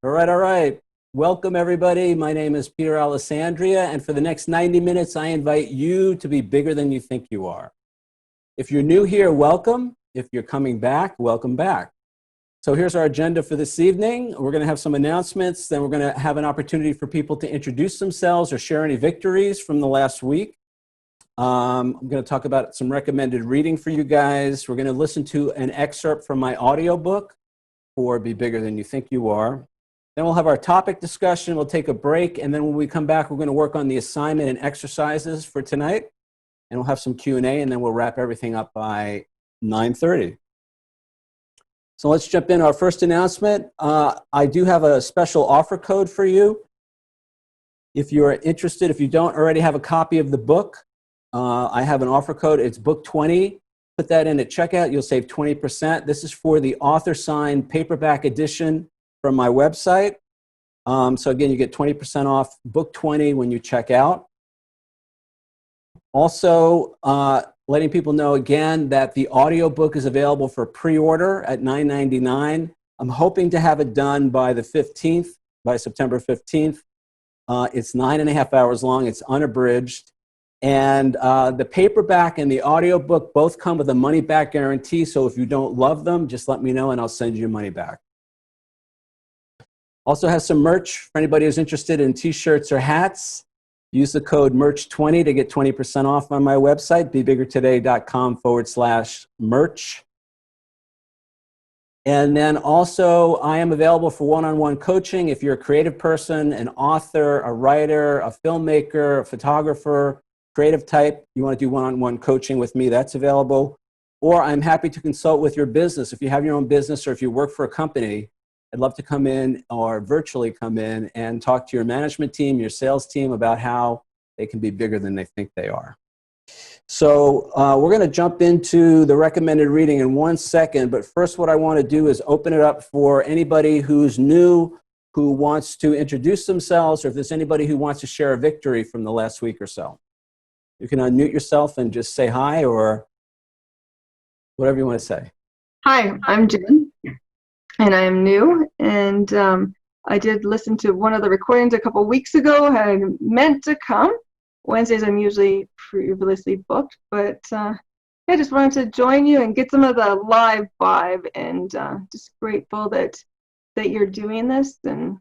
All right, all right. Welcome, everybody. My name is Peter Alessandria, and for the next 90 minutes, I invite you to be bigger than you think you are. If you're new here, welcome. If you're coming back, welcome back. So here's our agenda for this evening. We're going to have some announcements, then we're going to have an opportunity for people to introduce themselves or share any victories from the last week. I'm going to talk about some recommended reading for you guys. We're going to listen to an excerpt from my audiobook for Be Bigger Than You Think You Are. Then we'll have our topic discussion, we'll take a break, and then when we come back, we're going to work on the assignment and exercises for tonight, and we'll have some Q&A, and then we'll wrap everything up by 9:30. So let's jump in. Our first announcement, I do have a special offer code for you. If you're interested, if you don't already have a copy of the book, I have an offer code. It's book 20. Put that in at checkout. You'll save 20%. This is for the author-signed paperback edition from my website. So again, you get 20% off book 20 when you check out. Also, letting people know again that the audiobook is available for pre-order at $9.99. I'm hoping to have it done by the 15th, by September 15th. It's 9.5 hours long. It's unabridged. And the paperback and the audiobook both come with a money-back guarantee. So if you don't love them, just let me know and I'll send you your money back. Also has some merch for anybody who's interested in t-shirts or hats. Use the code MERCH20 to get 20% off on my website, bebiggertoday.com/merch. And then also, I am available for one-on-one coaching. If you're a creative person, an author, a writer, a filmmaker, a photographer, creative type, you want to do one-on-one coaching with me, that's available. Or I'm happy to consult with your business. If you have your own business or if you work for a company, I'd love to come in or virtually come in and talk to your management team, your sales team about how they can be bigger than they think they are. So we're going to jump into the recommended reading in 1 second, but first what I want to do is open it up for anybody who's new, who wants to introduce themselves, or if there's anybody who wants to share a victory from the last week or so. You can unmute yourself and just say hi or whatever you want to say. Hi, I'm Jen, and I am new, and I did listen to one of the recordings a couple weeks ago. I meant to come. Wednesdays I'm usually previously booked, but I just wanted to join you and get some of the live vibe, and just grateful that you're doing this and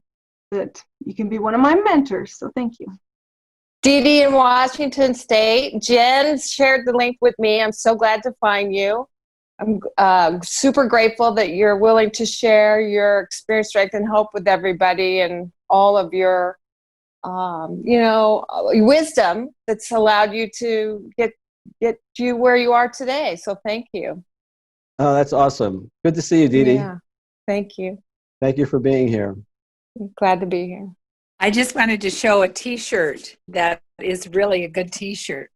that you can be one of my mentors, so thank you. Dee Dee in Washington State. Jen shared the link with me. I'm so glad to find you. I'm super grateful that you're willing to share your experience, strength, and hope with everybody, and all of your, wisdom that's allowed you to get you where you are today. So thank you. Oh, that's awesome. Good to see you, Dee Dee. Yeah, thank you. Thank you for being here. I'm glad to be here. I just wanted to show a t-shirt that is really a good t-shirt.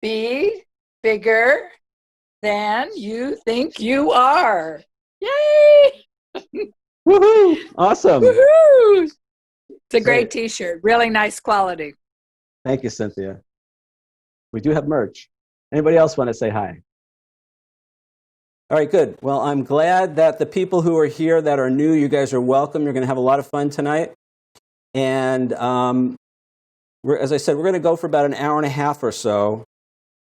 Be bigger than you think you are. Yay! Woohoo! Awesome. Woohoo! It's a great t-shirt. Really nice quality. Thank you, Cynthia. We do have merch. Anybody else want to say hi? All right, good. Well, I'm glad that the people who are here that are new, you guys are welcome. You're going to have a lot of fun tonight. And as I said, we're going to go for about an hour and a half or so.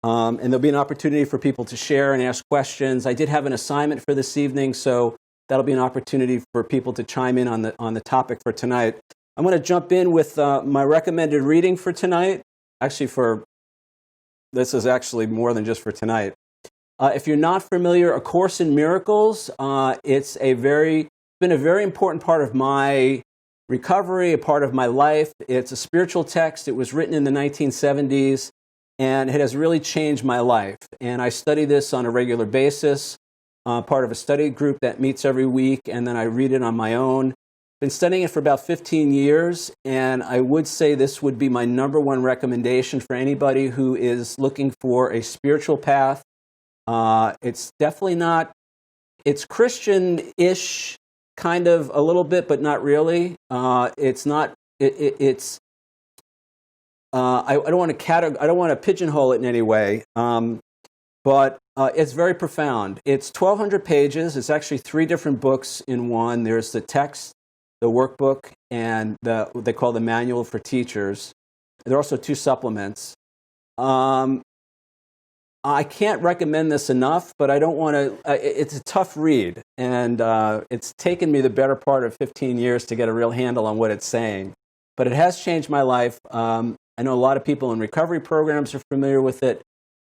And there'll be an opportunity for people to share and ask questions. I did have an assignment for this evening, so that'll be an opportunity for people to chime in on the topic for tonight. I'm going to jump in with my recommended reading for tonight. This is actually more than just for tonight. If you're not familiar, A Course in Miracles, it's been a very important part of my recovery, a part of my life. It's a spiritual text. It was written in the 1970s, and it has really changed my life. And I study this on a regular basis, part of a study group that meets every week, and then I read it on my own. Been studying it for about 15 years, and I would say this would be my #1 recommendation for anybody who is looking for a spiritual path. It's definitely not, it's Christian-ish, kind of a little bit, but not really. It's not. It's. I don't want to pigeonhole it in any way. But it's very profound. It's 1,200 pages. It's actually 3 different books in one. There's the text the workbook and what they call the Manual for Teachers. There are also 2 supplements. I can't recommend this enough, but I don't want to, it's a tough read, and it's taken me the better part of 15 years to get a real handle on what it's saying. But it has changed my life. I know a lot of people in recovery programs are familiar with it.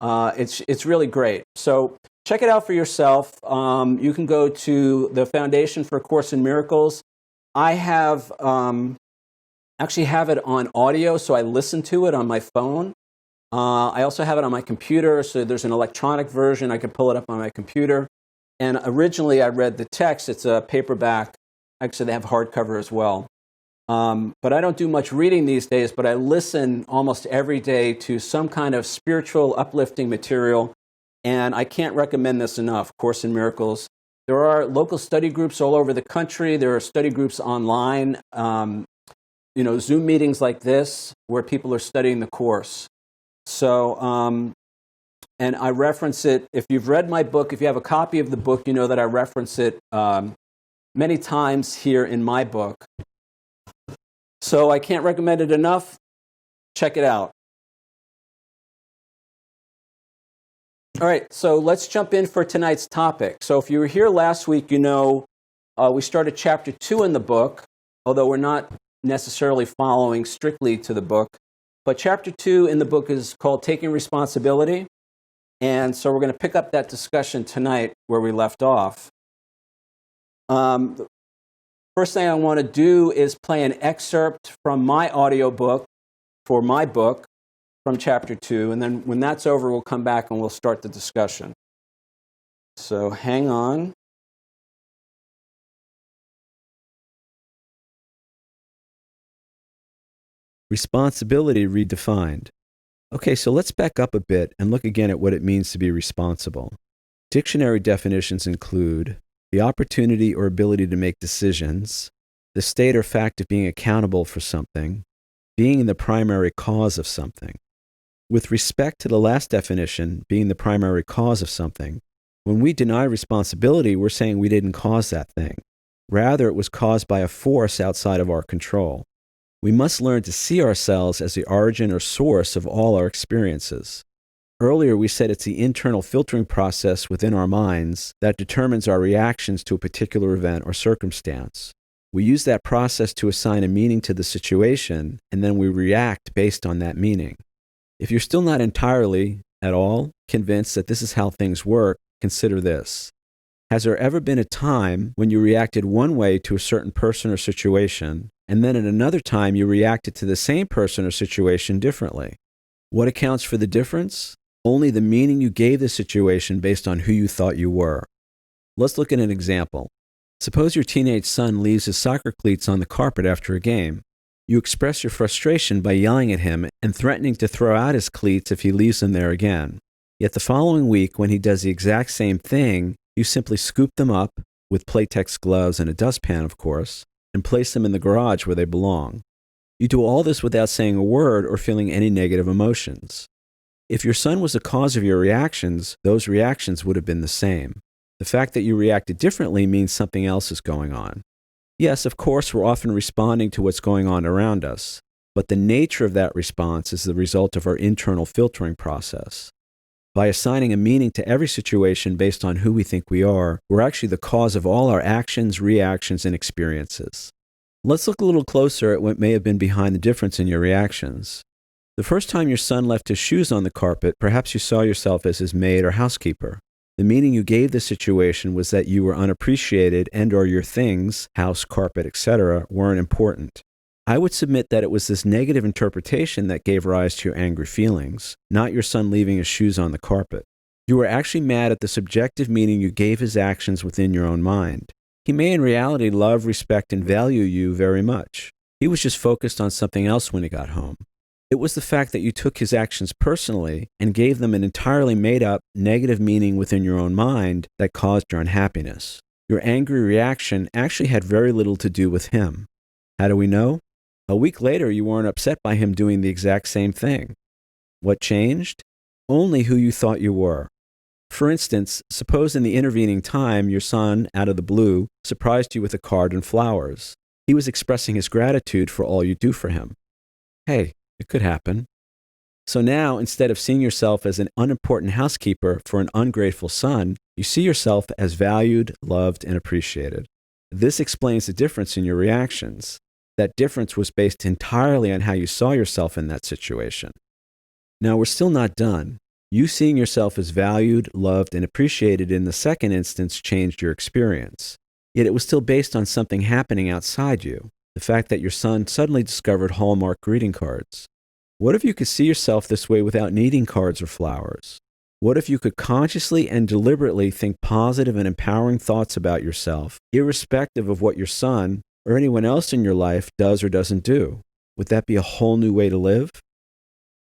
It's really great. So check it out for yourself. You can go to the Foundation for A Course in Miracles. I have actually have it on audio, so I listen to it on my phone. I also have it on my computer, so there's an electronic version. I can pull it up on my computer. And originally I read the text. It's a paperback. Actually, they have hardcover as well. But I don't do much reading these days, but I listen almost every day to some kind of spiritual, uplifting material. And I can't recommend this enough, Course in Miracles. There are local study groups all over the country. There are study groups online, Zoom meetings like this where people are studying the Course. So, and I reference it. If you've read my book, if you have a copy of the book, you know that I reference it many times here in my book. So I can't recommend it enough. Check it out. All right, so let's jump in for tonight's topic. So if you were here last week, we started chapter 2 in the book, although we're not necessarily following strictly to the book. But chapter 2 in the book is called Taking Responsibility. And so we're going to pick up that discussion tonight where we left off. The first thing I want to do is play an excerpt from my audiobook for my book from chapter 2. And then when that's over, we'll come back and we'll start the discussion. So hang on. Responsibility redefined. Okay, so let's back up a bit and look again at what it means to be responsible. Dictionary definitions include the opportunity or ability to make decisions, the state or fact of being accountable for something, being the primary cause of something. With respect to the last definition, being the primary cause of something, when we deny responsibility, we're saying we didn't cause that thing. Rather, it was caused by a force outside of our control. We must learn to see ourselves as the origin or source of all our experiences. Earlier, we said it's the internal filtering process within our minds that determines our reactions to a particular event or circumstance. We use that process to assign a meaning to the situation, and then we react based on that meaning. If you're still not entirely, at all, convinced that this is how things work, consider this. Has there ever been a time when you reacted one way to a certain person or situation, and then at another time you reacted to the same person or situation differently? What accounts for the difference? Only the meaning you gave the situation based on who you thought you were. Let's look at an example. Suppose your teenage son leaves his soccer cleats on the carpet after a game. You express your frustration by yelling at him and threatening to throw out his cleats if he leaves them there again. Yet the following week, when he does the exact same thing, you simply scoop them up, with Playtex gloves and a dustpan, of course, and place them in the garage where they belong. You do all this without saying a word or feeling any negative emotions. If your son was the cause of your reactions, those reactions would have been the same. The fact that you reacted differently means something else is going on. Yes, of course, we're often responding to what's going on around us, but the nature of that response is the result of our internal filtering process. By assigning a meaning to every situation based on who we think we are, we're actually the cause of all our actions, reactions, and experiences. Let's look a little closer at what may have been behind the difference in your reactions. The first time your son left his shoes on the carpet, perhaps you saw yourself as his maid or housekeeper. The meaning you gave the situation was that you were unappreciated and/or your things, house, carpet, etc., weren't important. I would submit that it was this negative interpretation that gave rise to your angry feelings, not your son leaving his shoes on the carpet. You were actually mad at the subjective meaning you gave his actions within your own mind. He may in reality love, respect, and value you very much. He was just focused on something else when he got home. It was the fact that you took his actions personally and gave them an entirely made-up, negative meaning within your own mind that caused your unhappiness. Your angry reaction actually had very little to do with him. How do we know? A week later, you weren't upset by him doing the exact same thing. What changed? Only who you thought you were. For instance, suppose in the intervening time, your son, out of the blue, surprised you with a card and flowers. he was expressing his gratitude for all you do for him. Hey, it could happen. So now, instead of seeing yourself as an unimportant housekeeper for an ungrateful son, you see yourself as valued, loved, and appreciated. This explains the difference in your reactions. That difference was based entirely on how you saw yourself in that situation. Now, we're still not done. You seeing yourself as valued, loved, and appreciated in the second instance changed your experience. Yet it was still based on something happening outside you, the fact that your son suddenly discovered Hallmark greeting cards. What if you could see yourself this way without needing cards or flowers? What if you could consciously and deliberately think positive and empowering thoughts about yourself, irrespective of what your son or anyone else in your life does or doesn't do? Would that be a whole new way to live?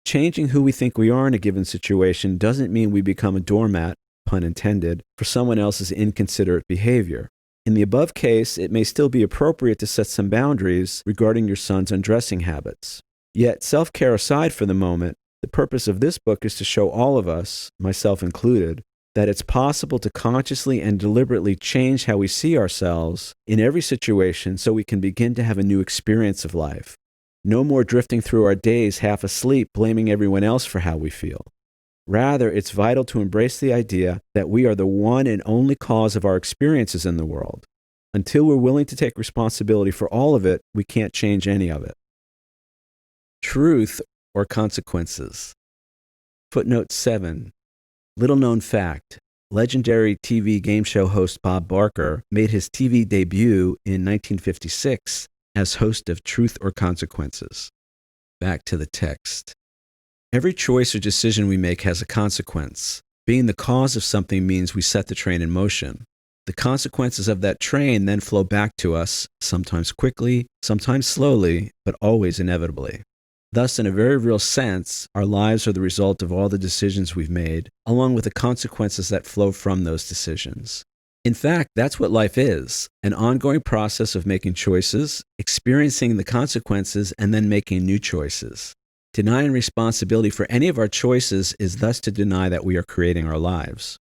Changing who we think we are in a given situation doesn't mean we become a doormat, pun intended, for someone else's inconsiderate behavior. In the above case, it may still be appropriate to set some boundaries regarding your son's undressing habits. Yet, self-care aside for the moment, the purpose of this book is to show all of us, myself included, that it's possible to consciously and deliberately change how we see ourselves in every situation so we can begin to have a new experience of life. No more drifting through our days half asleep, blaming everyone else for how we feel. Rather, it's vital to embrace the idea that we are the one and only cause of our experiences in the world. Until we're willing to take responsibility for all of it, we can't change any of it. Truth or consequences. Footnote 7. Little known fact. Legendary TV game show host Bob Barker made his TV debut in 1956 as host of Truth or Consequences. Back to the text. Every choice or decision we make has a consequence. Being the cause of something means we set the train in motion. The consequences of that train then flow back to us, sometimes quickly, sometimes slowly, but always inevitably. Thus, in a very real sense, our lives are the result of all the decisions we've made, along with the consequences that flow from those decisions. In fact, that's what life is, an ongoing process of making choices, experiencing the consequences, and then making new choices. Denying responsibility for any of our choices is thus to deny that we are creating our lives.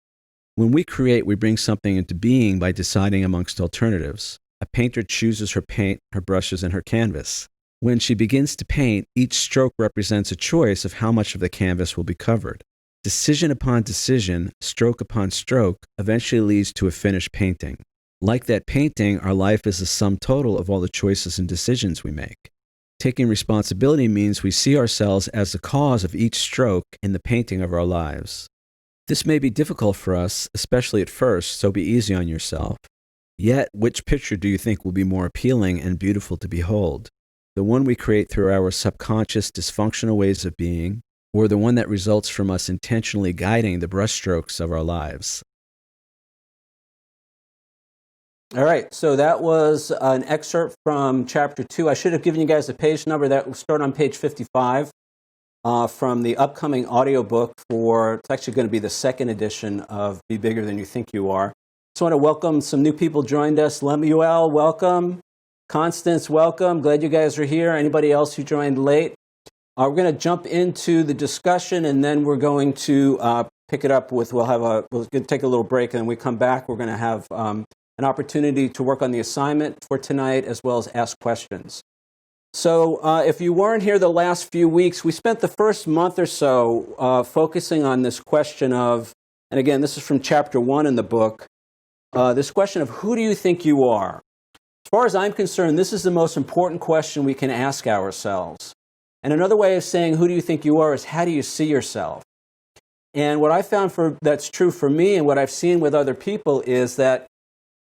When we create, we bring something into being by deciding amongst alternatives. A painter chooses her paint, her brushes, and her canvas. When she begins to paint, each stroke represents a choice of how much of the canvas will be covered. Decision upon decision, stroke upon stroke, eventually leads to a finished painting. Like that painting, our life is the sum total of all the choices and decisions we make. Taking responsibility means we see ourselves as the cause of each stroke in the painting of our lives. This may be difficult for us, especially at first, so be easy on yourself. Yet, which picture do you think will be more appealing and beautiful to behold? The one we create through our subconscious dysfunctional ways of being, or the one that results from us intentionally guiding the brushstrokes of our lives? All right, so that was an excerpt from Chapter 2. I should have given you guys a page number. That will start on page 55 from the upcoming audiobook for, it's actually going to be the second edition of Be Bigger Than You Think You Are. Just want to welcome some new people joined us. Lemuel, welcome. Constance, welcome. Glad you guys are here. Anybody else who joined late? We're going to jump into the discussion, and then we're going to pick it up with, we'll take a little break, and then we come back. We're going to have an opportunity to work on the assignment for tonight, as well as ask questions. So if you weren't here the last few weeks, we spent the first month or so focusing on this question of, and again, this is from Chapter 1 in the book, this question of who do you think you are? As far as I'm concerned, this is the most important question we can ask ourselves. And another way of saying who do you think you are is how do you see yourself? And what I found that's true for me and what I've seen with other people is that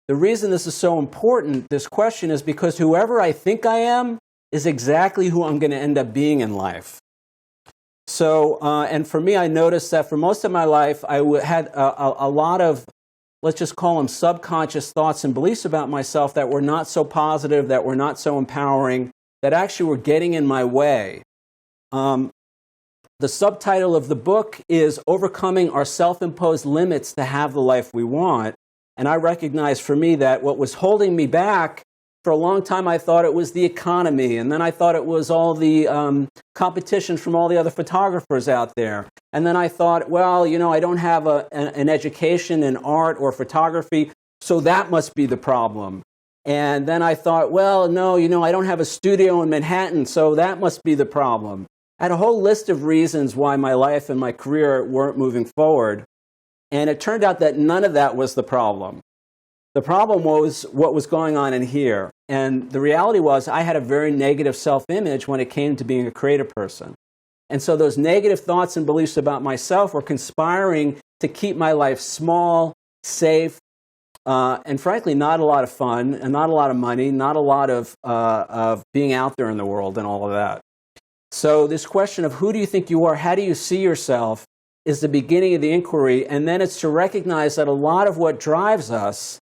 the reason this is so important, this question, is because whoever I think I am is exactly who I'm going to end up being in life. So, and for me, I noticed that for most of my life, I had a lot of, let's just call them subconscious thoughts and beliefs about myself that were not so positive, that were not so empowering, that actually were getting in my way. The subtitle of the book is Overcoming Our Self-Imposed Limits to Have the Life We Want. And I recognize for me that what was holding me back, for a long time I thought it was the economy, and then I thought it was all the competition from all the other photographers out there. And then I thought, well, you know, I don't have an education in art or photography, so that must be the problem. And then I thought, well, no, I don't have a studio in Manhattan, so that must be the problem. I had a whole list of reasons why my life and my career weren't moving forward. And it turned out that none of that was the problem. The problem was what was going on in here. And the reality was I had a very negative self-image when it came to being a creative person. And so those negative thoughts and beliefs about myself were conspiring to keep my life small, safe, and frankly, not a lot of fun, and not a lot of money, not a lot of being out there in the world and all of that. So this question of who do you think you are, how do you see yourself, is the beginning of the inquiry. And then it's to recognize that a lot of what drives us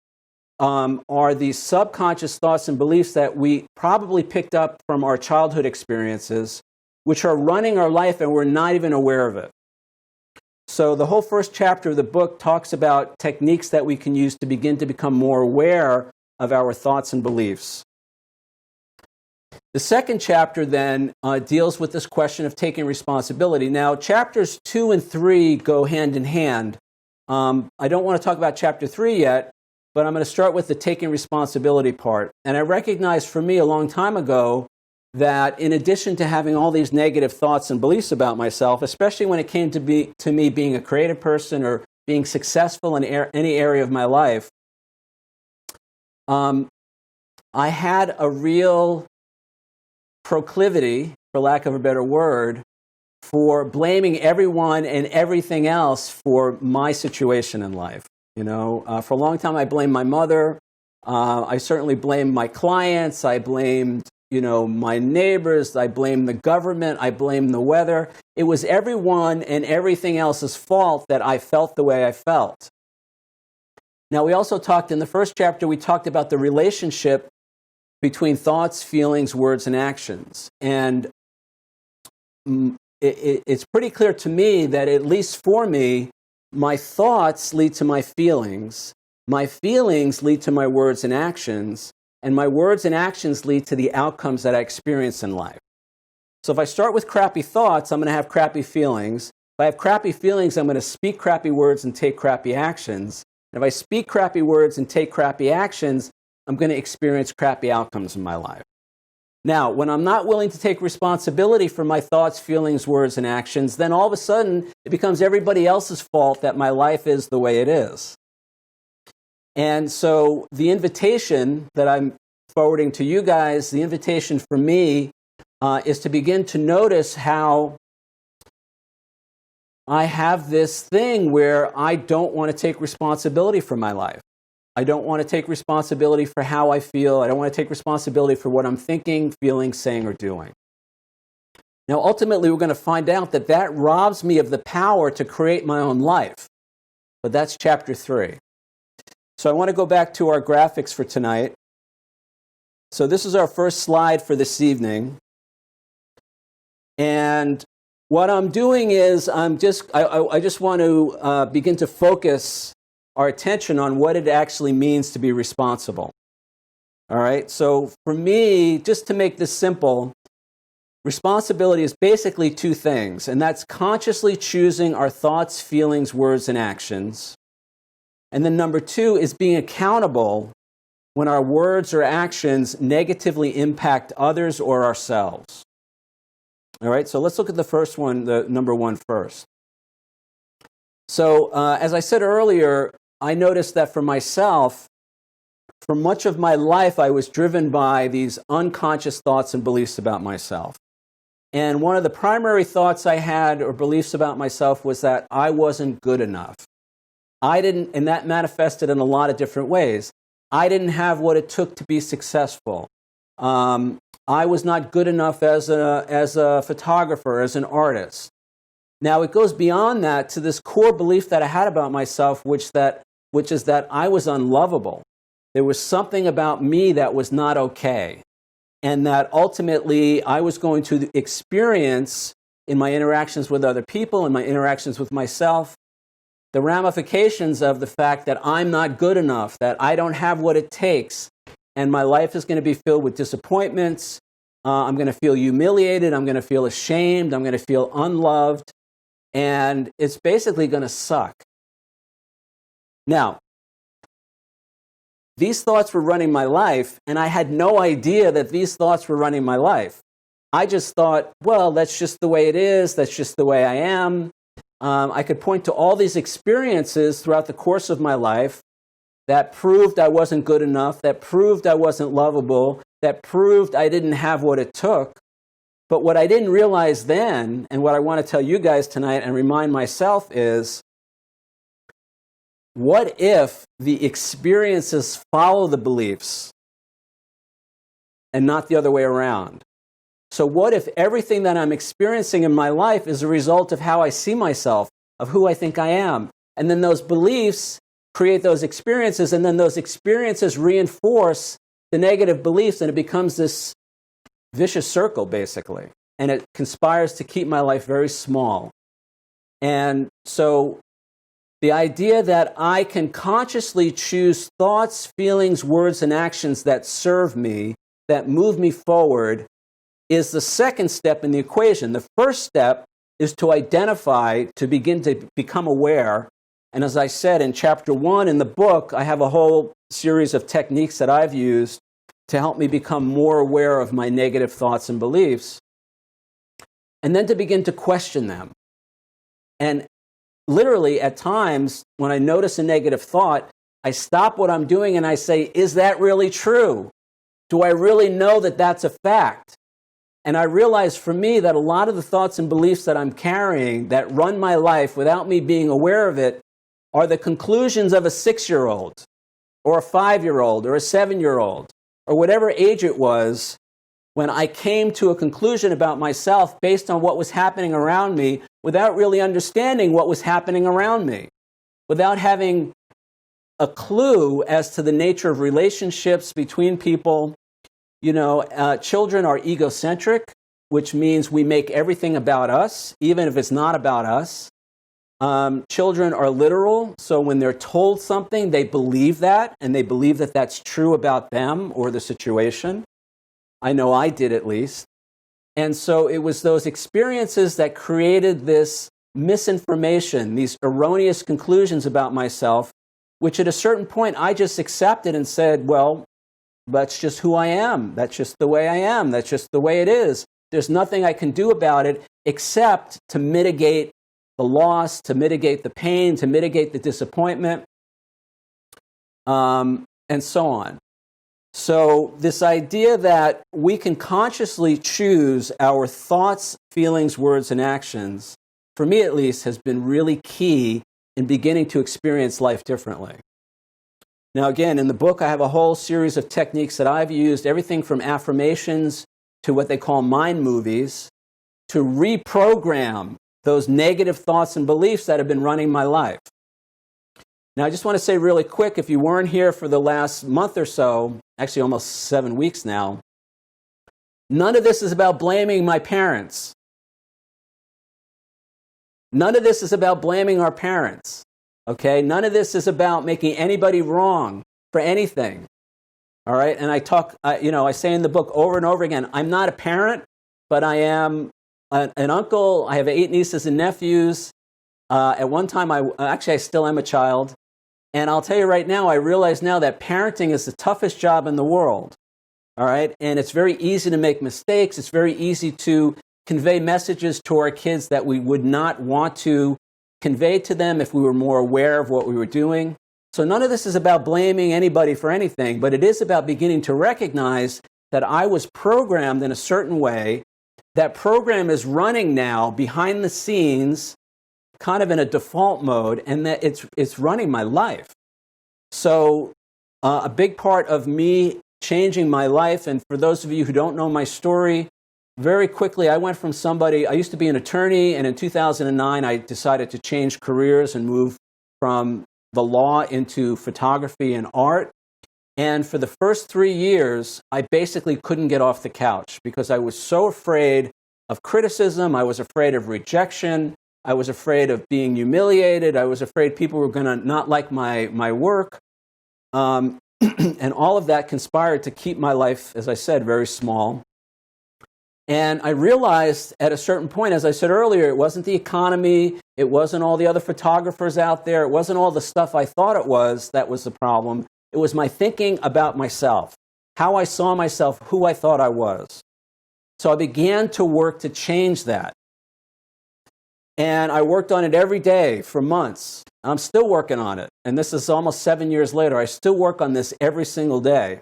are these subconscious thoughts and beliefs that we probably picked up from our childhood experiences, which are running our life and we're not even aware of it. So the whole first chapter of the book talks about techniques that we can use to begin to become more aware of our thoughts and beliefs. The second chapter then deals with this question of taking responsibility. Now, chapters 2 and 3 go hand in hand. I don't want to talk about chapter 3 yet, but I'm going to start with the taking responsibility part. And I recognized for me a long time ago that in addition to having all these negative thoughts and beliefs about myself, especially when it came to me being a creative person or being successful in any area of my life, I had a real proclivity, for lack of a better word, for blaming everyone and everything else for my situation in life. For a long time I blamed my mother. I certainly blamed my clients. I blamed my neighbors, I blamed the government, I blamed the weather. It was everyone and everything else's fault that I felt the way I felt. Now, we also talked in the first chapter, we talked about the relationship between thoughts, feelings, words, and actions. And it's pretty clear to me that, at least for me, my thoughts lead to my feelings lead to my words and actions, and my words and actions lead to the outcomes that I experience in life. So if I start with crappy thoughts, I'm going to have crappy feelings. If I have crappy feelings, I'm going to speak crappy words and take crappy actions. And if I speak crappy words and take crappy actions, I'm going to experience crappy outcomes in my life. Now, when I'm not willing to take responsibility for my thoughts, feelings, words, and actions, then all of a sudden it becomes everybody else's fault that my life is the way it is. And so the invitation that I'm forwarding to you guys, the invitation for me, is to begin to notice how I have this thing where I don't want to take responsibility for my life. I don't want to take responsibility for how I feel. I don't want to take responsibility for what I'm thinking, feeling, saying, or doing. Now, ultimately, we're going to find out that that robs me of the power to create my own life. But that's chapter 3. So I want to go back to our graphics for tonight. So this is our first slide for this evening. And what I'm doing is I just want to begin to focus our attention on what it actually means to be responsible. All right? So for me, just to make this simple, responsibility is basically two things, and that's consciously choosing our thoughts, feelings, words, and actions. And then number 2 is being accountable when our words or actions negatively impact others or ourselves. All right, so let's look at the first one, the number 1 first. So as I said earlier, I noticed that for myself, for much of my life, I was driven by these unconscious thoughts and beliefs about myself. And one of the primary thoughts I had or beliefs about myself was that I wasn't good enough. And that manifested in a lot of different ways. I didn't have what it took to be successful. I was not good enough as a photographer, as an artist. Now, it goes beyond that to this core belief that I had about myself, which is that I was unlovable. There was something about me that was not okay, and that ultimately I was going to experience in my interactions with other people, in my interactions with myself, the ramifications of the fact that I'm not good enough, that I don't have what it takes, and my life is going to be filled with disappointments. I'm going to feel humiliated. I'm going to feel ashamed. I'm going to feel unloved. And it's basically going to suck. Now, these thoughts were running my life, and I had no idea that these thoughts were running my life. I just thought, well, that's just the way it is. That's just the way I am. I could point to all these experiences throughout the course of my life that proved I wasn't good enough, that proved I wasn't lovable, that proved I didn't have what it took. But what I didn't realize then, and what I want to tell you guys tonight and remind myself is, what if the experiences follow the beliefs and not the other way around? So what if everything that I'm experiencing in my life is a result of how I see myself, of who I think I am? And then those beliefs create those experiences, and then those experiences reinforce the negative beliefs, and it becomes this vicious circle, basically. And it conspires to keep my life very small. And so the idea that I can consciously choose thoughts, feelings, words, and actions that serve me, that move me forward, is the second step in the equation. The first step is to identify, to begin to become aware. And as I said in chapter 1 in the book, I have a whole series of techniques that I've used to help me become more aware of my negative thoughts and beliefs. And then to begin to question them. And literally, at times, when I notice a negative thought, I stop what I'm doing and I say, is that really true? Do I really know that that's a fact? And I realize for me that a lot of the thoughts and beliefs that I'm carrying that run my life without me being aware of it are the conclusions of a 6-year-old or a 5-year-old or a 7-year-old or whatever age it was when I came to a conclusion about myself based on what was happening around me without really understanding what was happening around me, without having a clue as to the nature of relationships between people. You know, children are egocentric, which means we make everything about us, even if it's not about us. Children are literal, so when they're told something, they believe that, and they believe that that's true about them or the situation. I know I did, at least. And so it was those experiences that created this misinformation, these erroneous conclusions about myself, which at a certain point I just accepted and said, well, that's just who I am. That's just the way I am. That's just the way it is. There's nothing I can do about it except to mitigate the loss, to mitigate the pain, to mitigate the disappointment, and so on. So this idea that we can consciously choose our thoughts, feelings, words, and actions, for me at least, has been really key in beginning to experience life differently. Now again, in the book, I have a whole series of techniques that I've used, everything from affirmations to what they call mind movies, to reprogram those negative thoughts and beliefs that have been running my life. Now, I just want to say really quick, if you weren't here for the last month or so, actually almost 7 weeks now, none of this is about blaming my parents. None of this is about blaming our parents, okay? None of this is about making anybody wrong for anything, all right? And I say in the book over and over again, I'm not a parent, but I am an uncle. I have 8 nieces and nephews. At one time, I still am a child. And I'll tell you right now, I realize now that parenting is the toughest job in the world, all right? And it's very easy to make mistakes. It's very easy to convey messages to our kids that we would not want to convey to them if we were more aware of what we were doing. So none of this is about blaming anybody for anything, but it is about beginning to recognize that I was programmed in a certain way. That program is running now behind the scenes, kind of in a default mode, and that it's running my life. So a big part of me changing my life, and for those of you who don't know my story, very quickly I went from somebody, I used to be an attorney, and in 2009 I decided to change careers and move from the law into photography and art. And for the first 3 years, I basically couldn't get off the couch because I was so afraid of criticism, I was afraid of rejection, I was afraid of being humiliated. I was afraid people were going to not like my work. And all of that conspired to keep my life, as I said, very small. And I realized at a certain point, as I said earlier, it wasn't the economy. It wasn't all the other photographers out there. It wasn't all the stuff I thought it was that was the problem. It was my thinking about myself, how I saw myself, who I thought I was. So I began to work to change that. And I worked on it every day for months. I'm still working on it. And this is almost 7 years later. I still work on this every single day.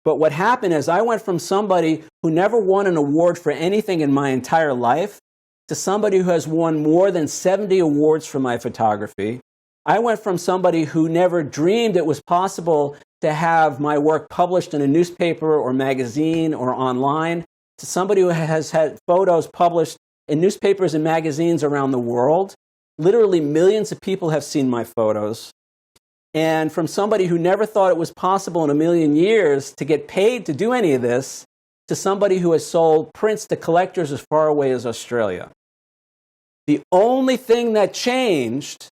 But what happened is I went from somebody who never won an award for anything in my entire life to somebody who has won more than 70 awards for my photography. I went from somebody who never dreamed it was possible to have my work published in a newspaper or magazine or online to somebody who has had photos published in newspapers and magazines around the world. Literally millions of people have seen my photos. And from somebody who never thought it was possible in a million years to get paid to do any of this, to somebody who has sold prints to collectors as far away as Australia. The only thing that changed,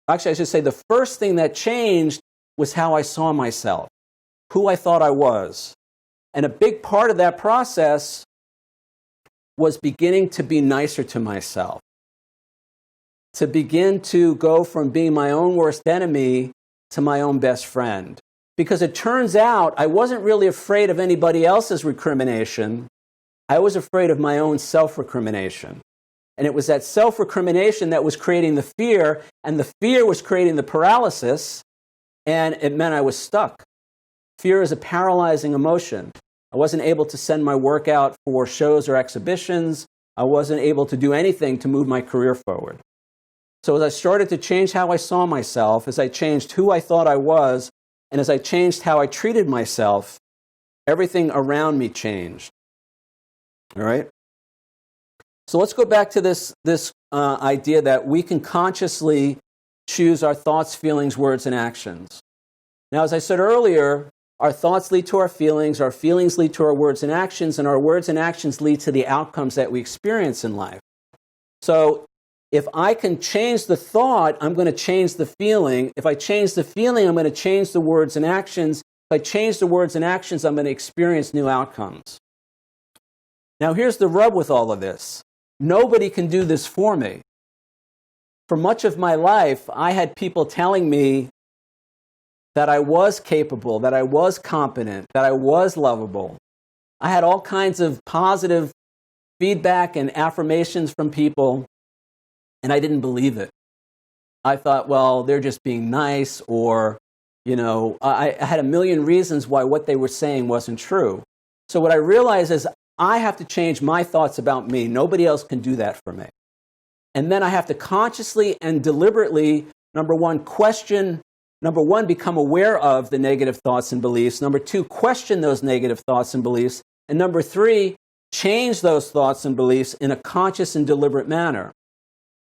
actually I should say the first thing that changed was how I saw myself, who I thought I was. And a big part of that process was beginning to be nicer to myself, to begin to go from being my own worst enemy to my own best friend. Because it turns out I wasn't really afraid of anybody else's recrimination. I was afraid of my own self-recrimination. And it was that self-recrimination that was creating the fear, and the fear was creating the paralysis, and it meant I was stuck. Fear is a paralyzing emotion. I wasn't able to send my work out for shows or exhibitions. I wasn't able to do anything to move my career forward. So as I started to change how I saw myself, as I changed who I thought I was, and as I changed how I treated myself, everything around me changed. All right? So let's go back to this idea that we can consciously choose our thoughts, feelings, words, and actions. Now, as I said earlier, our thoughts lead to our feelings lead to our words and actions, and our words and actions lead to the outcomes that we experience in life. So if I can change the thought, I'm going to change the feeling. If I change the feeling, I'm going to change the words and actions. If I change the words and actions, I'm going to experience new outcomes. Now, here's the rub with all of this. Nobody can do this for me. For much of my life, I had people telling me that I was capable, that I was competent, that I was lovable. I had all kinds of positive feedback and affirmations from people, and I didn't believe it. I thought, well, they're just being nice, or, I had a million reasons why what they were saying wasn't true. So what I realized is I have to change my thoughts about me. Nobody else can do that for me. And then I have to consciously and deliberately, number one, become aware of the negative thoughts and beliefs. Number two, question those negative thoughts and beliefs. And number three, change those thoughts and beliefs in a conscious and deliberate manner.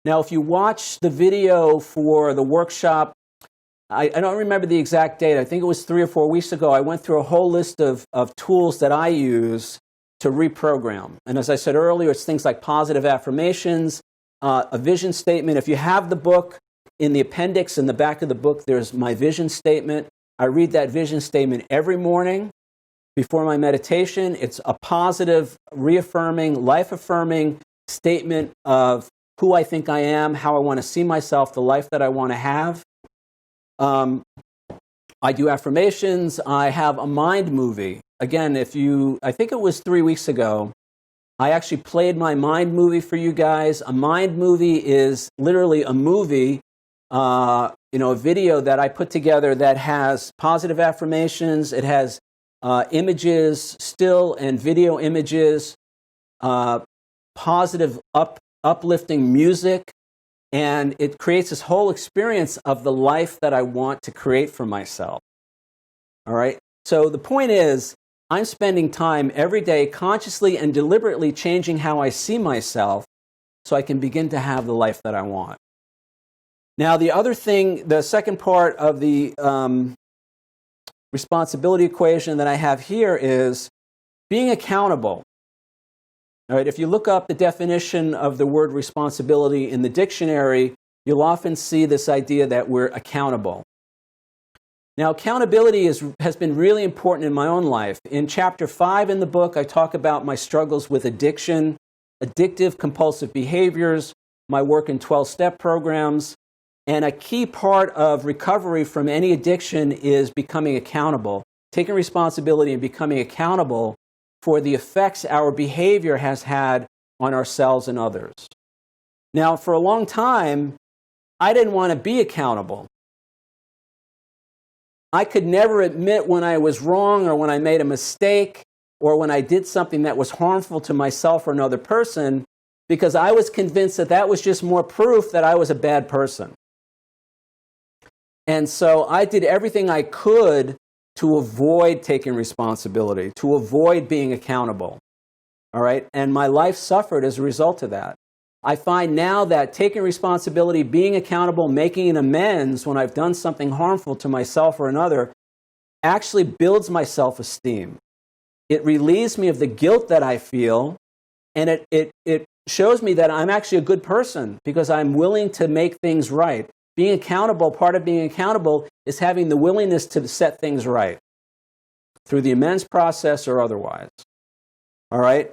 Now, if you watch the video for the workshop, I don't remember the exact date. I think it was 3 or 4 weeks ago. I went through a whole list of tools that I use to reprogram. And as I said earlier, it's things like positive affirmations, a vision statement. If you have the book, in the appendix in the back of the book, there's my vision statement. I read that vision statement every morning before my meditation. It's a positive, reaffirming, life-affirming statement of who I think I am, how I want to see myself, the life that I want to have. I do affirmations. I have a mind movie. Again, I think it was 3 weeks ago, I actually played my mind movie for you guys. A mind movie is literally a movie, a video that I put together that has positive affirmations. It has images, still and video images, positive, uplifting music, and it creates this whole experience of the life that I want to create for myself. All right? So the point is, I'm spending time every day consciously and deliberately changing how I see myself so I can begin to have the life that I want. Now, the second part of the responsibility equation that I have here is being accountable. All right, if you look up the definition of the word responsibility in the dictionary, you'll often see this idea that we're accountable. Now, accountability has been really important in my own life. In chapter 5 in the book, I talk about my struggles with addiction, addictive compulsive behaviors, my work in 12-step programs. And a key part of recovery from any addiction is becoming accountable, taking responsibility and becoming accountable for the effects our behavior has had on ourselves and others. Now, for a long time, I didn't want to be accountable. I could never admit when I was wrong or when I made a mistake or when I did something that was harmful to myself or another person, because I was convinced that that was just more proof that I was a bad person. And so I did everything I could to avoid taking responsibility, to avoid being accountable. All right? And my life suffered as a result of that. I find now that taking responsibility, being accountable, making an amends when I've done something harmful to myself or another actually builds my self-esteem. It relieves me of the guilt that I feel, and it shows me that I'm actually a good person because I'm willing to make things right. Being accountable, part of being accountable is having the willingness to set things right through the amends process or otherwise. All right?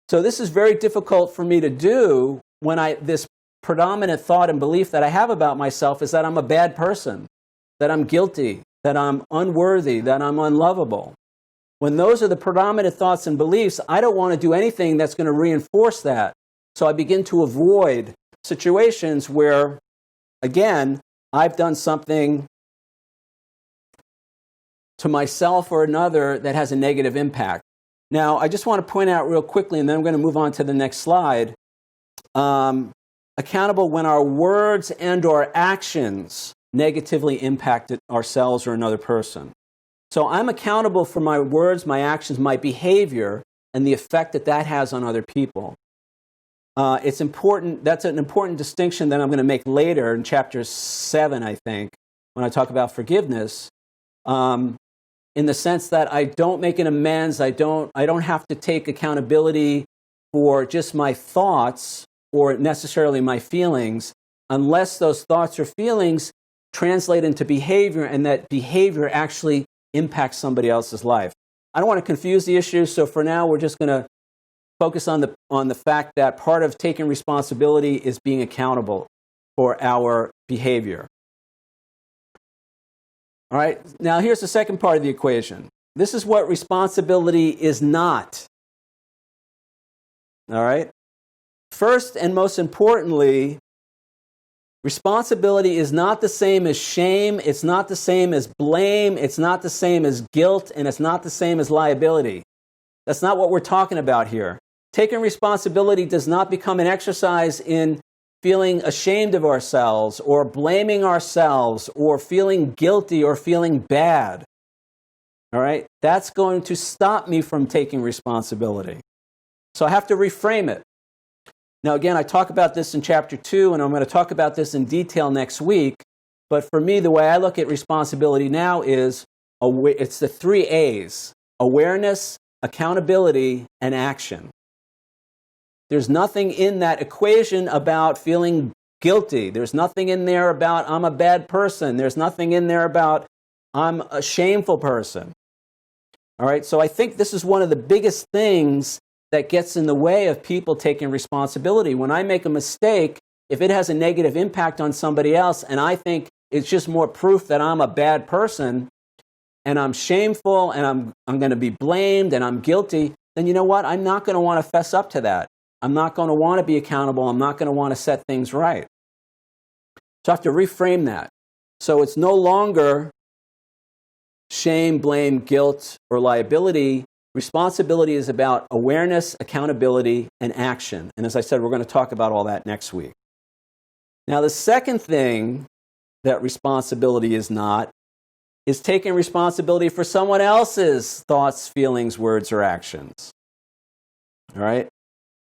So this is very difficult for me to do when this predominant thought and belief that I have about myself is that I'm a bad person, that I'm guilty, that I'm unworthy, that I'm unlovable. When those are the predominant thoughts and beliefs, I don't want to do anything that's going to reinforce that. So I begin to avoid situations where, again, I've done something to myself or another that has a negative impact. Now, I just want to point out real quickly, and then I'm going to move on to the next slide. Accountable when our words and or actions negatively impacted ourselves or another person. So I'm accountable for my words, my actions, my behavior, and the effect that that has on other people. It's important. That's an important distinction that I'm going to make later in chapter 7, I think, when I talk about forgiveness. In the sense that I don't make an amends. I don't have to take accountability for just my thoughts or necessarily my feelings, unless those thoughts or feelings translate into behavior, and that behavior actually impacts somebody else's life. I don't want to confuse the issue, so for now we're just going to focus on the fact that part of taking responsibility is being accountable for our behavior. All right, now here's the second part of the equation. This is what responsibility is not. All right? First and most importantly, responsibility is not the same as shame, it's not the same as blame, it's not the same as guilt, and it's not the same as liability. That's not what we're talking about here. Taking responsibility does not become an exercise in feeling ashamed of ourselves or blaming ourselves or feeling guilty or feeling bad. All right? That's going to stop me from taking responsibility. So I have to reframe it. Now, again, I talk about this in chapter 2, and I'm going to talk about this in detail next week. But for me, the way I look at responsibility now is it's the 3 A's: awareness, accountability, and action. There's nothing in that equation about feeling guilty. There's nothing in there about I'm a bad person. There's nothing in there about I'm a shameful person. All right, so I think this is one of the biggest things that gets in the way of people taking responsibility. When I make a mistake, if it has a negative impact on somebody else, and I think it's just more proof that I'm a bad person, and I'm shameful, and I'm going to be blamed, and I'm guilty, then you know what? I'm not going to want to fess up to that. I'm not going to want to be accountable. I'm not going to want to set things right. So I have to reframe that. So it's no longer shame, blame, guilt, or liability. Responsibility is about awareness, accountability, and action. And as I said, we're going to talk about all that next week. Now, the second thing that responsibility is not is taking responsibility for someone else's thoughts, feelings, words, or actions. All right?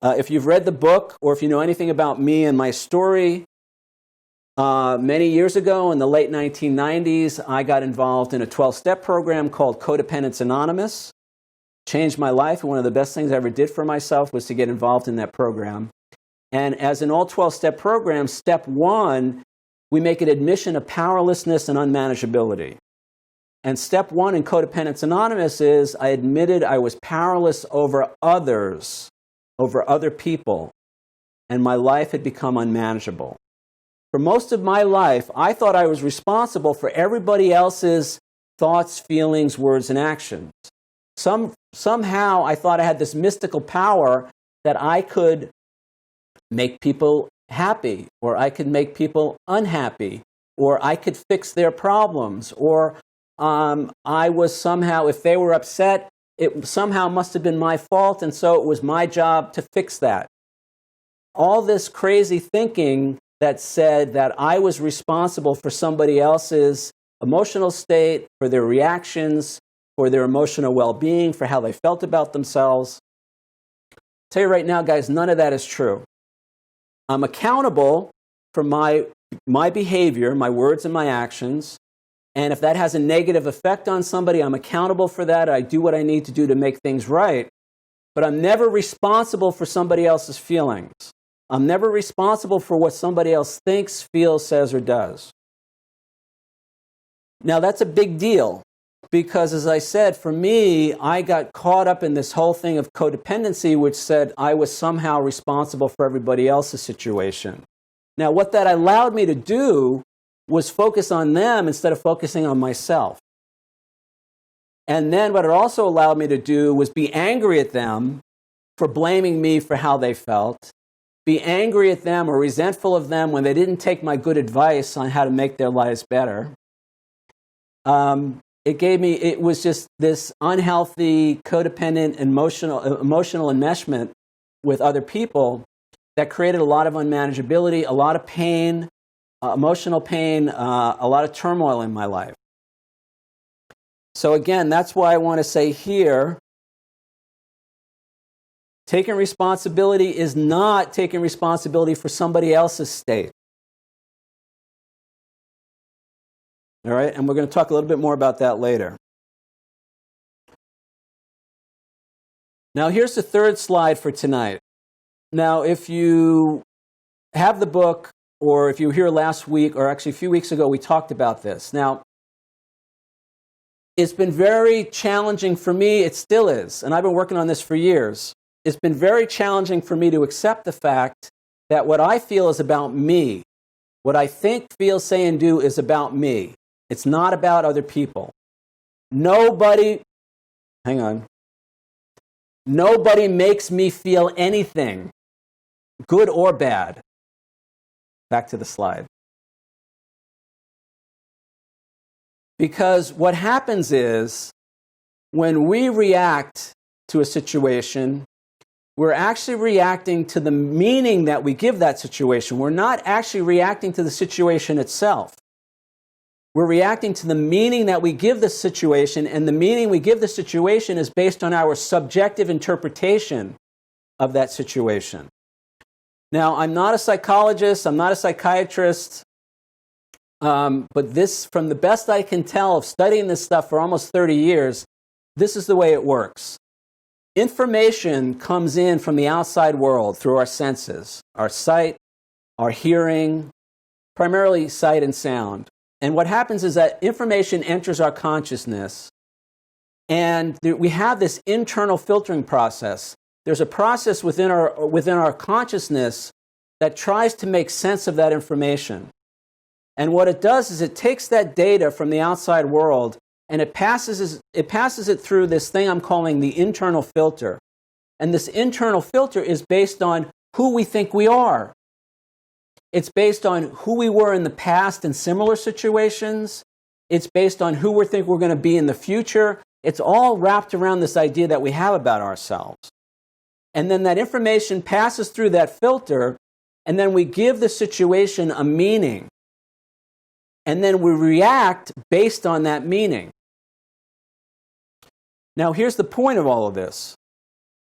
If you've read the book, or if you know anything about me and my story, many years ago in the late 1990s, I got involved in a 12-step program called Codependence Anonymous. Changed my life, and one of the best things I ever did for myself was to get involved in that program. And as in all 12-step programs, step 1, we make an admission of powerlessness and unmanageability. And step 1 in Codependence Anonymous is I admitted I was powerless over others, over other people, and my life had become unmanageable. For most of my life, I thought I was responsible for everybody else's thoughts, feelings, words, and actions. Somehow I thought I had this mystical power that I could make people happy, or I could make people unhappy, or I could fix their problems, or I was somehow, if they were upset, it somehow must have been my fault, and so it was my job to fix that. All this crazy thinking that said that I was responsible for somebody else's emotional state, for their reactions, for their emotional well-being, for how they felt about themselves. I'll tell you right now, guys, none of that is true. I'm accountable for my behavior, my words and my actions. And if that has a negative effect on somebody, I'm accountable for that. I do what I need to do to make things right. But I'm never responsible for somebody else's feelings. I'm never responsible for what somebody else thinks, feels, says, or does. Now, that's a big deal because, as I said, for me, I got caught up in this whole thing of codependency, which said I was somehow responsible for everybody else's situation. Now, what that allowed me to do was focus on them instead of focusing on myself. And then what it also allowed me to do was be angry at them for blaming me for how they felt, be angry at them or resentful of them when they didn't take my good advice on how to make their lives better. It was just this unhealthy, codependent, emotional enmeshment with other people that created a lot of unmanageability, a lot of pain, emotional pain, a lot of turmoil in my life. So again, that's why I want to say here, taking responsibility is not taking responsibility for somebody else's state. All right, and we're going to talk a little bit more about that later. Now, here's the third slide for tonight. Now, if you have the book, or if you were here last week, or actually a few weeks ago, we talked about this. Now, it's been very challenging for me. It still is, and I've been working on this for years. It's been very challenging for me to accept the fact that what I feel is about me. What I think, feel, say, and do is about me. It's not about other people. Nobody makes me feel anything, good or bad. Back to the slide. Because what happens is, when we react to a situation, we're actually reacting to the meaning that we give that situation. We're not actually reacting to the situation itself. We're reacting to the meaning that we give the situation, and the meaning we give the situation is based on our subjective interpretation of that situation. Now, I'm not a psychologist, I'm not a psychiatrist, but this, from the best I can tell of studying this stuff for almost 30 years, this is the way it works. Information comes in from the outside world through our senses, our sight, our hearing, primarily sight and sound. And what happens is that information enters our consciousness, and we have this internal filtering process. There's a process within our consciousness that tries to make sense of that information. And what it does is it takes that data from the outside world and it passes it through this thing I'm calling the internal filter. And this internal filter is based on who we think we are. It's based on who we were in the past in similar situations. It's based on who we think we're going to be in the future. It's all wrapped around this idea that we have about ourselves. And then that information passes through that filter, and then we give the situation a meaning. And then we react based on that meaning. Now, here's the point of all of this.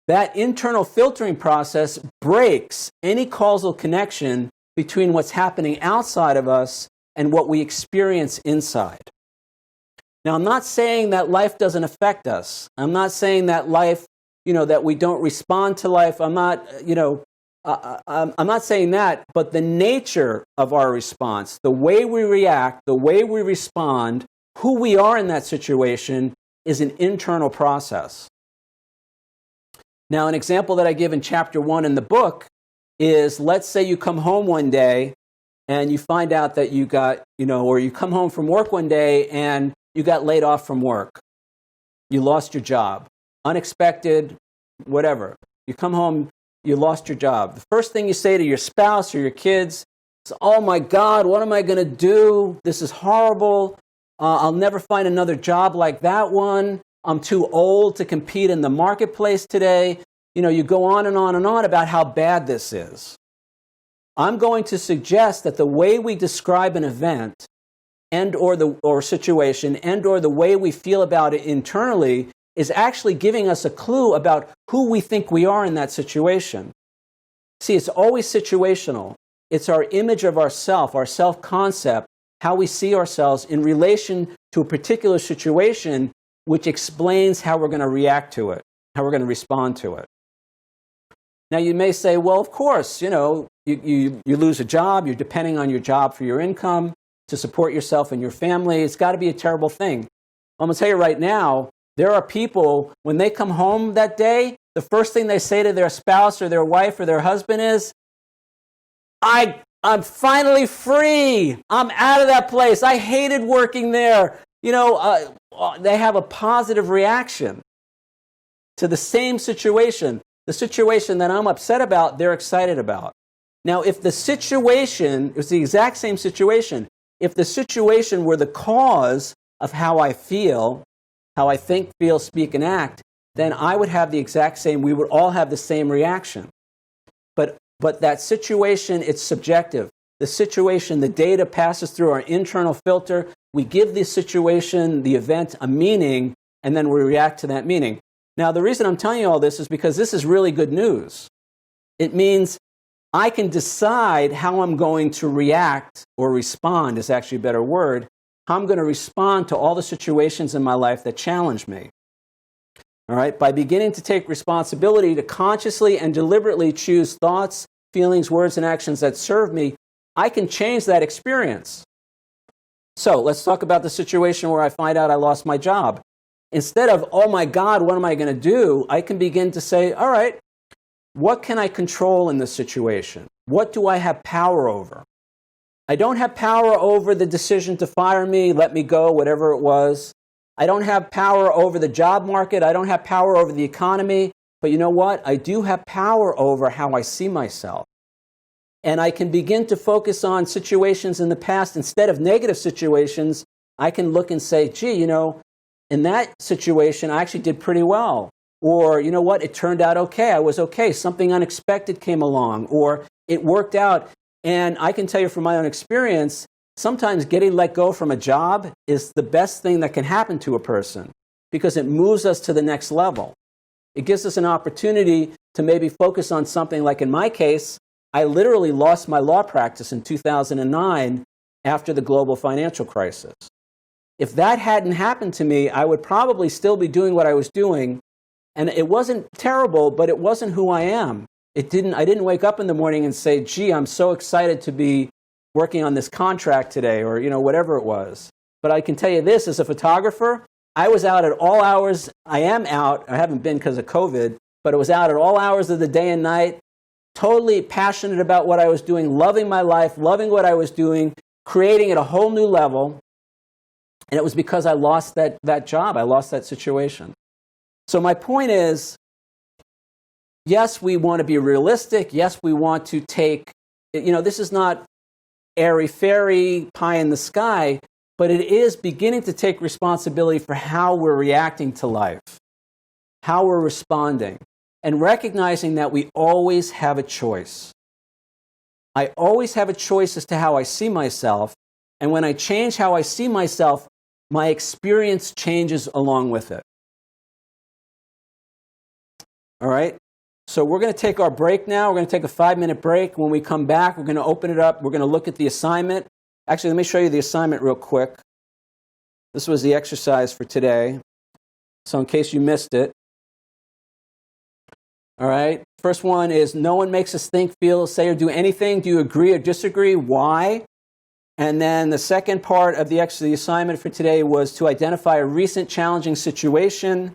That internal filtering process breaks any causal connection between what's happening outside of us and what we experience inside. Now, I'm not saying that life doesn't affect us. I'm not saying that life, that we don't respond to life. I'm not saying that, but the nature of our response, the way we react, the way we respond, who we are in that situation is an internal process. Now, an example that I give in chapter 1 in the book is, let's say you come home one day and you find out that you got, or you come home from work one day and you got laid off from work. You lost your job. Unexpected, whatever. You come home, you lost your job. The first thing you say to your spouse or your kids is, oh my God, what am I going to do? This is horrible. I'll never find another job like that one. I'm too old to compete in the marketplace today. You go on and on and on about how bad this is. I'm going to suggest that the way we describe an event or situation or the way we feel about it internally is actually giving us a clue about who we think we are in that situation. See, it's always situational. It's our image of ourself, our self-concept, how we see ourselves in relation to a particular situation, which explains how we're going to react to it, how we're going to respond to it. Now, you may say, well, of course, you lose a job, you're depending on your job for your income to support yourself and your family. It's got to be a terrible thing. I'm going to tell you right now, there are people, when they come home that day, the first thing they say to their spouse or their wife or their husband is, I'm finally free. I'm out of that place. I hated working there. They have a positive reaction to the same situation. The situation that I'm upset about, they're excited about. Now, if the situation is the exact same situation, if the situation were the cause of how I feel, how I think, feel, speak, and act, then I would have the exact same, we would all have the same reaction. But that situation, it's subjective. The situation, the data passes through our internal filter. We give the situation, the event, a meaning, and then we react to that meaning. Now, the reason I'm telling you all this is because this is really good news. It means I can decide how I'm going to react, or respond is actually a better word, how I'm going to respond to all the situations in my life that challenge me. All right? By beginning to take responsibility to consciously and deliberately choose thoughts, feelings, words, and actions that serve me, I can change that experience. So let's talk about the situation where I find out I lost my job. Instead of, oh my God, what am I going to do? I can begin to say, all right, what can I control in this situation? What do I have power over? I don't have power over the decision to fire me, let me go, whatever it was. I don't have power over the job market. I don't have power over the economy. But you know what? I do have power over how I see myself. And I can begin to focus on situations in the past. Instead of negative situations, I can look and say, gee, in that situation, I actually did pretty well. Or, you know what? It turned out okay. I was okay. Something unexpected came along. Or it worked out. And I can tell you from my own experience, sometimes getting let go from a job is the best thing that can happen to a person because it moves us to the next level. It gives us an opportunity to maybe focus on something like in my case, I literally lost my law practice in 2009 after the global financial crisis. If that hadn't happened to me, I would probably still be doing what I was doing. And it wasn't terrible, but it wasn't who I am. I didn't wake up in the morning and say, gee, I'm so excited to be working on this contract today, or whatever it was. But I can tell you this, as a photographer, I was out at all hours. I am out. I haven't been because of COVID, but it was out at all hours of the day and night, totally passionate about what I was doing, loving my life, loving what I was doing, creating at a whole new level. And it was because I lost that job. I lost that situation. So my point is, yes, we want to be realistic. Yes, we want to take, this is not airy-fairy, pie in the sky, but it is beginning to take responsibility for how we're reacting to life, how we're responding, and recognizing that we always have a choice. I always have a choice as to how I see myself, and when I change how I see myself, my experience changes along with it. All right? So we're going to take our break now. We're going to take a 5-minute break. When we come back, we're going to open it up. We're going to look at the assignment. Actually, let me show you the assignment real quick. This was the exercise for today. So in case you missed it. All right. First one is, no one makes us think, feel, say, or do anything. Do you agree or disagree? Why? And then the second part of the assignment for today was to identify a recent challenging situation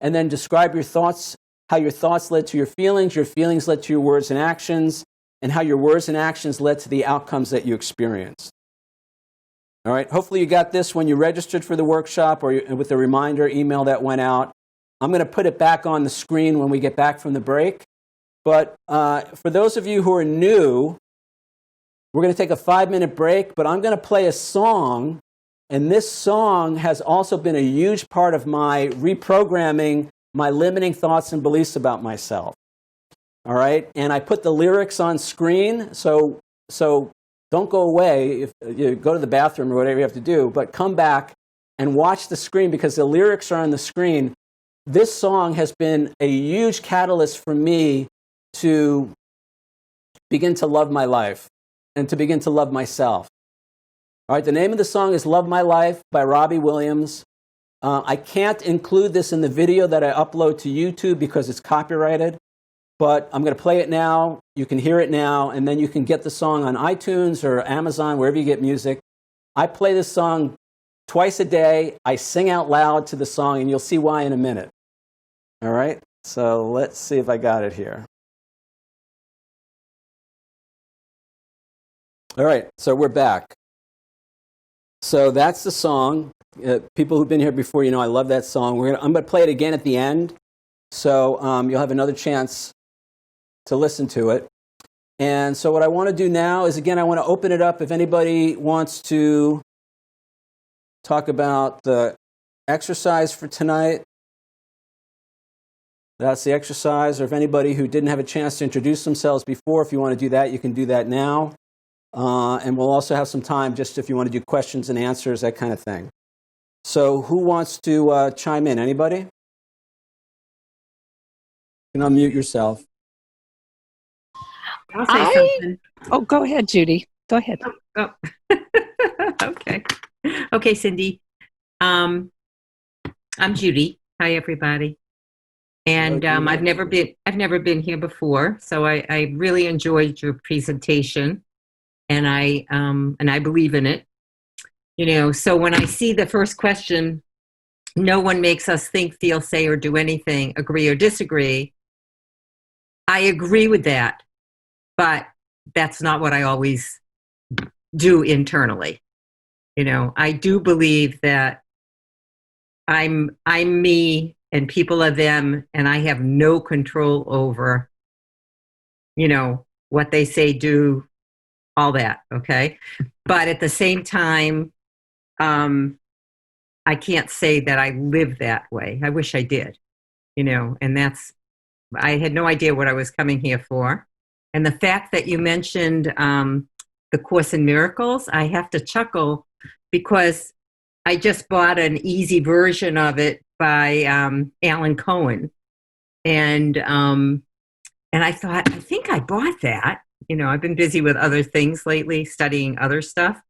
and then describe your thoughts, how your thoughts led to your feelings led to your words and actions, and how your words and actions led to the outcomes that you experienced. All right, hopefully you got this when you registered for the workshop or with a reminder email that went out. I'm going to put it back on the screen when we get back from the break. But for those of you who are new, we're going to take a 5-minute break, but I'm going to play a song, and this song has also been a huge part of my reprogramming my limiting thoughts and beliefs about myself. All right, and I put the lyrics on screen, so don't go away. If you go to the bathroom or whatever you have to do, but come back and watch the screen because the lyrics are on the screen. This song has been a huge catalyst for me to begin to love my life and to begin to love myself. All right, the name of the song is Love My Life by Robbie Williams. I can't include this in the video that I upload to YouTube because it's copyrighted, but I'm going to play it now. You can hear it now, and then you can get the song on iTunes or Amazon, wherever you get music. I play this song twice a day. I sing out loud to the song, and you'll see why in a minute. All right, so let's see if I got it here. All right, so we're back. So that's the song. People who've been here before, you know I love that song. I'm going to play it again at the end, so you'll have another chance to listen to it. And so what I want to do now is, again, I want to open it up if anybody wants to talk about the exercise for tonight. That's the exercise. Or if anybody who didn't have a chance to introduce themselves before, if you want to do that, you can do that now. And we'll also have some time just if you want to do questions and answers, that kind of thing. So who wants to chime in? Anybody? You can unmute yourself. I'll say something. Oh, go ahead, Judy. Go ahead. Oh. Okay. Okay, Cindy. I'm Judy. Hi, everybody. And I've never been here before, so I really enjoyed your presentation, and I believe in it. You know, so when I see the first question, no one makes us think, feel, say, or do anything, agree or disagree. I agree with that, but that's not what I always do internally. You know, I do believe that I'm me and people are them, and I have no control over, you know, what they say, do, all that, okay? But at the same time, I can't say that I live that way. I wish I did, you know, and I had no idea what I was coming here for. And the fact that you mentioned the Course in Miracles, I have to chuckle because I just bought an easy version of it by Alan Cohen. And I thought, I think I bought that. You know, I've been busy with other things lately, studying other stuff.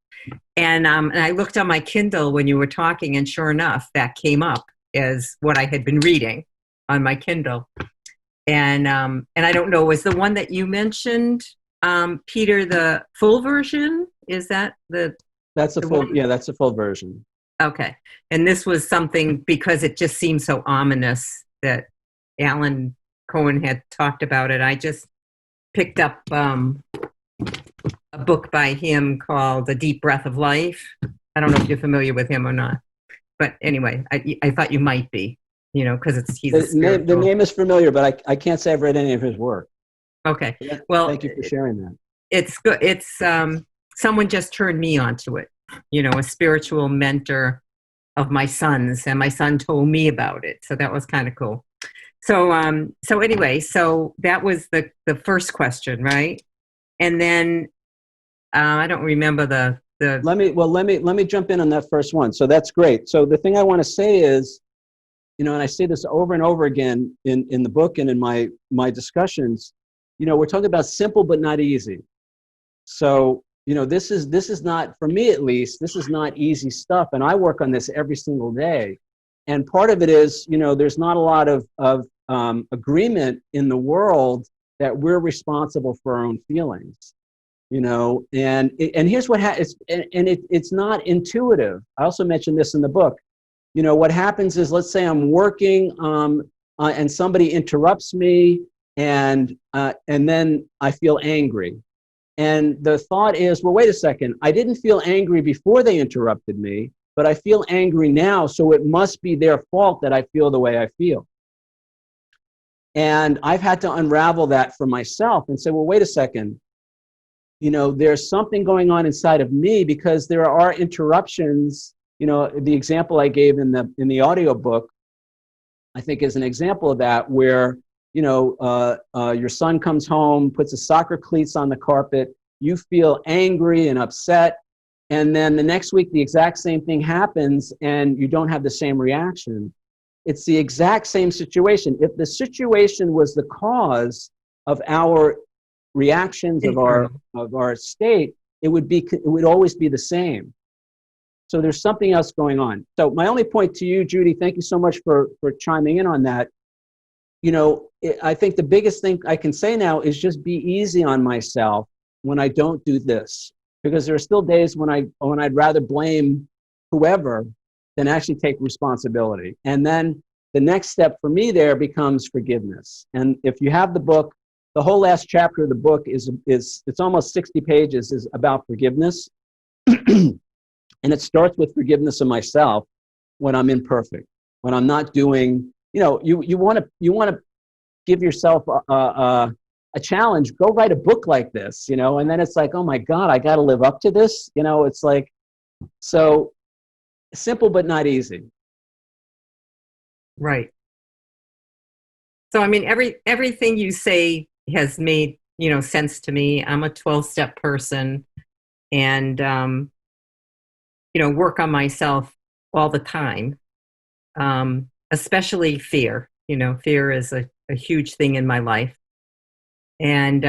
And I looked on my Kindle when you were talking, and sure enough, that came up as what I had been reading on my Kindle. And I don't know, was the one that you mentioned, Peter, the full version? Is that That's the full one? Yeah, that's the full version. Okay. And this was something, because it just seemed so ominous that Alan Cohen had talked about it. I just picked up a book by him called A Deep Breath of Life. I don't know if you're familiar with him or not. But anyway, I thought you might be, you know, because the name is familiar, but I can't say I've read any of his work. Okay. Well, thank you for sharing that. It's good. It's someone just turned me onto it, you know, a spiritual mentor of my son's, and my son told me about it. So that was kind of cool. So anyway, so that was the first question, right? And then I don't remember the. Let me jump in on that first one. So that's great. So the thing I want to say is, you know, and I say this over and over again in the book and in my discussions, you know, we're talking about simple but not easy. So, you know, this is not, for me at least, this is not easy stuff, and I work on this every single day. And part of it is, you know, there's not a lot of agreement in the world that we're responsible for our own feelings, you know. And here's what it's not intuitive. I also mentioned this in the book. You know, what happens is, let's say I'm working and somebody interrupts me, and then I feel angry. And the thought is, well, wait a second, I didn't feel angry before they interrupted me, but I feel angry now, so it must be their fault that I feel the way I feel. And I've had to unravel that for myself and say, well, wait a second, there's something going on inside of me, because there are interruptions. The example I gave in the audiobook, I think, is an example of that, where your son comes home, puts his soccer cleats on the carpet, you feel angry and upset, and then the next week the exact same thing happens and you don't have the same reaction. It's the exact same situation. If the situation was the cause of our reactions, of our state, it would always be the same. So there's something else going on. So my only point to you, Judy, thank you so much for chiming in on that. I think the biggest thing I can say now is just be easy on myself when I don't do this, because there are still days when I'd rather blame whoever than actually take responsibility. And then the next step for me there becomes forgiveness. And if you have the book, the whole last chapter of the book is it's almost 60 pages, is about forgiveness. And it starts with forgiveness of myself when I'm imperfect, when I'm not doing, you want to give yourself a challenge. Go write a book like this, and then it's like, oh my God, I got to live up to this. It's like, so simple but not easy. Right. So, I mean, everything you say has made, sense to me. I'm a 12-step person, and, work on myself all the time, especially fear. Fear is a huge thing in my life. And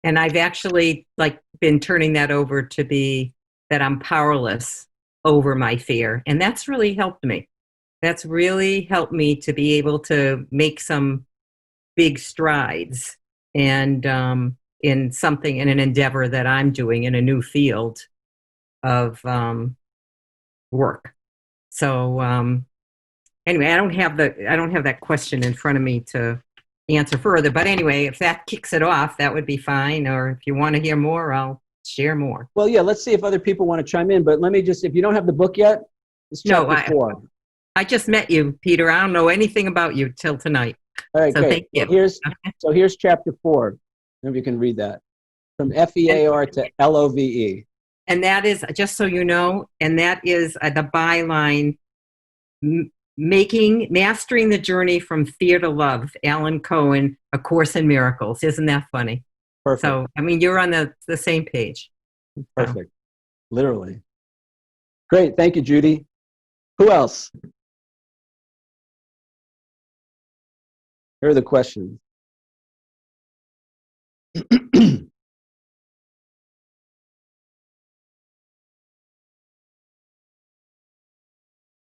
I've actually been turning that over to be that I'm powerless over my fear. And that's really helped me. That's really helped me to be able to make some big strides and in an endeavor that I'm doing in a new field of work. So anyway, I don't have that question in front of me to answer further. But anyway, if that kicks it off, that would be fine. Or if you want to hear more, I'll share more. Well, yeah, let's see if other people want to chime in. But let me just, if you don't have the book yet, it's chapter 4. I just met you, Peter. I don't know anything about you till tonight. All right, so great. Thank you. So here's chapter 4. If you can read that. From FEAR to LOVE. And that is, just so you know, and that is the byline, Mastering the Journey from Fear to Love, Alan Cohen, A Course in Miracles. Isn't that funny? Perfect. So, I mean, you're on the same page. Perfect. Literally. Great. Thank you, Judy. Who else? Here are the questions.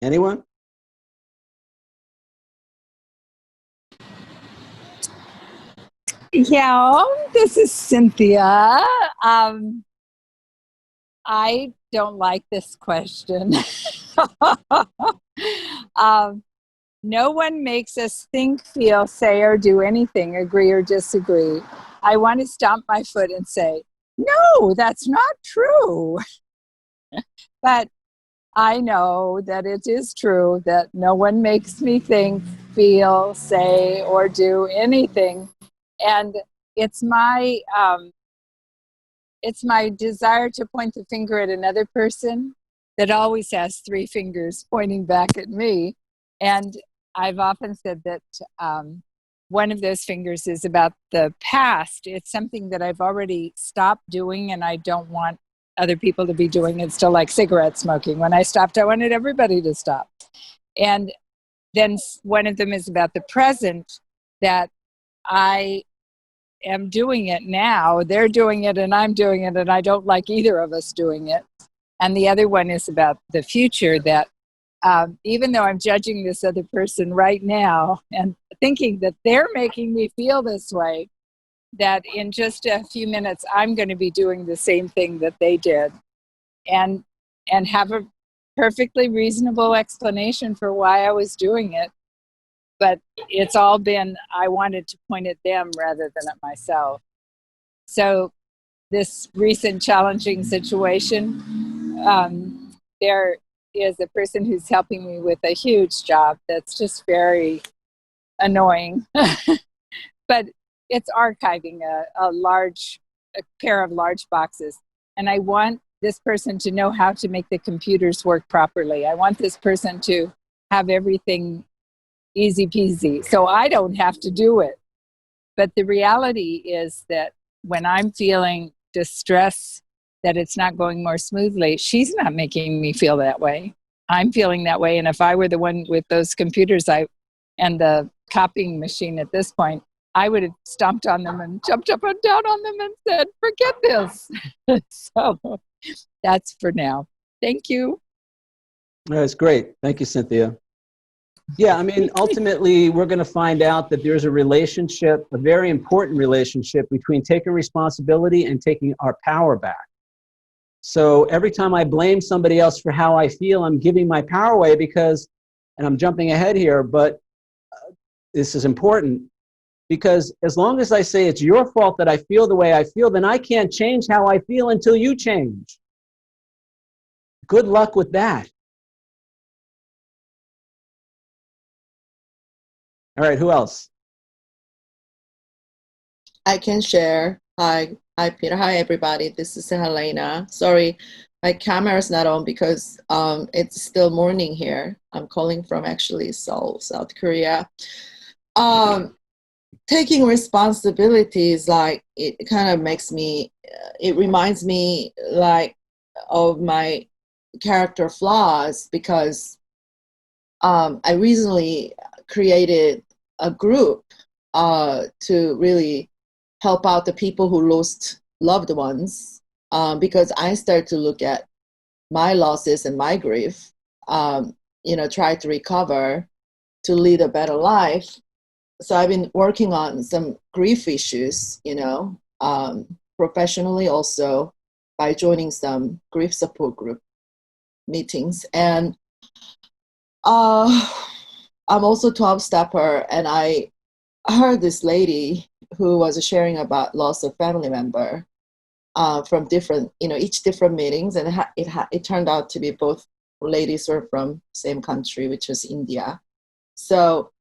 Anyone? Yeah, this is Cynthia. I don't like this question. No one makes us think, feel, say, or do anything, agree or disagree. I want to stomp my foot and say, no, that's not true. But I know that it is true that no one makes me think, feel, say, or do anything. And it's my desire to point the finger at another person that always has 3 fingers pointing back at me. And I've often said that one of those fingers is about the past. It's something that I've already stopped doing and I don't want other people to be doing. It's still like cigarette smoking. When I stopped, I wanted everybody to stop. And then one of them is about the present, that I am doing it now. They're doing it and I'm doing it, and I don't like either of us doing it. And the other one is about the future, that even though I'm judging this other person right now and thinking that they're making me feel this way, that in just a few minutes, I'm going to be doing the same thing that they did, and have a perfectly reasonable explanation for why I was doing it. but it's all been, I wanted to point at them rather than at myself. So this recent challenging situation, there is a person who's helping me with a huge job that's just very annoying. But it's archiving a pair of large boxes. And I want this person to know how to make the computers work properly. I want this person to have everything easy peasy, so I don't have to do it. But the reality is that when I'm feeling distress that it's not going more smoothly, she's not making me feel that way. I'm feeling that way. And if I were the one with those computers and the copying machine at this point, I would have stomped on them and jumped up and down on them and said, forget this. So that's for now. Thank you. That's great. Thank you, Cynthia. Yeah, I mean, ultimately, we're going to find out that there's a relationship, a very important relationship between taking responsibility and taking our power back. So every time I blame somebody else for how I feel, I'm giving my power away because, and I'm jumping ahead here, but this is important, because as long as I say it's your fault that I feel the way I feel, then I can't change how I feel until you change. Good luck with that. All right, who else? I can share. Hi, Peter. Hi, everybody. This is Helena. Sorry, my camera is not on because it's still morning here. I'm calling from actually Seoul, South Korea. Taking responsibilities, like, it kind of makes me, it reminds me like of my character flaws, because I recently created a group to really help out the people who lost loved ones, because I started to look at my losses and my grief, try to recover to lead a better life. So I've been working on some grief issues, professionally, also by joining some grief support group meetings. And I'm also 12-stepper, and I heard this lady who was sharing about loss of family member from different, each different meetings, and it turned out to be both ladies were from same country, which was India. So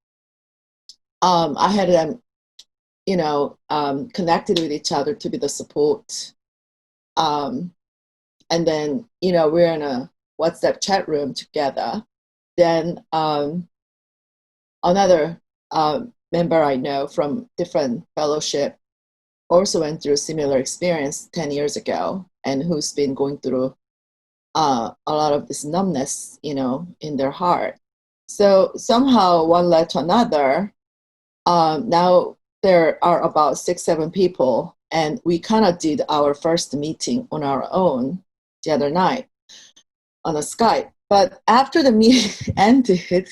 I had them, connected with each other to be the support. And then, we're in a WhatsApp chat room together. Then another member I know from different fellowship also went through a similar experience 10 years ago, and who's been going through a lot of this numbness, in their heart. So somehow one led to another. Now there are about 6-7 people, and we kind of did our first meeting on our own the other night on a Skype. But after the meeting ended,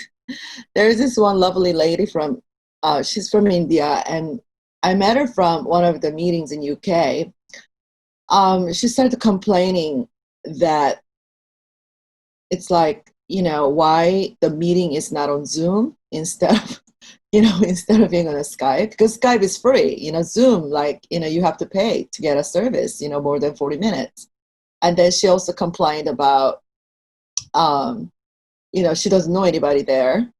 there's this one lovely lady from, she's from India, and I met her from one of the meetings in UK. She started complaining that it's like, why the meeting is not on Zoom instead of, instead of being on a Skype, because Skype is free, Zoom, like, you have to pay to get a service, more than 40 minutes. And then she also complained about, she doesn't know anybody there.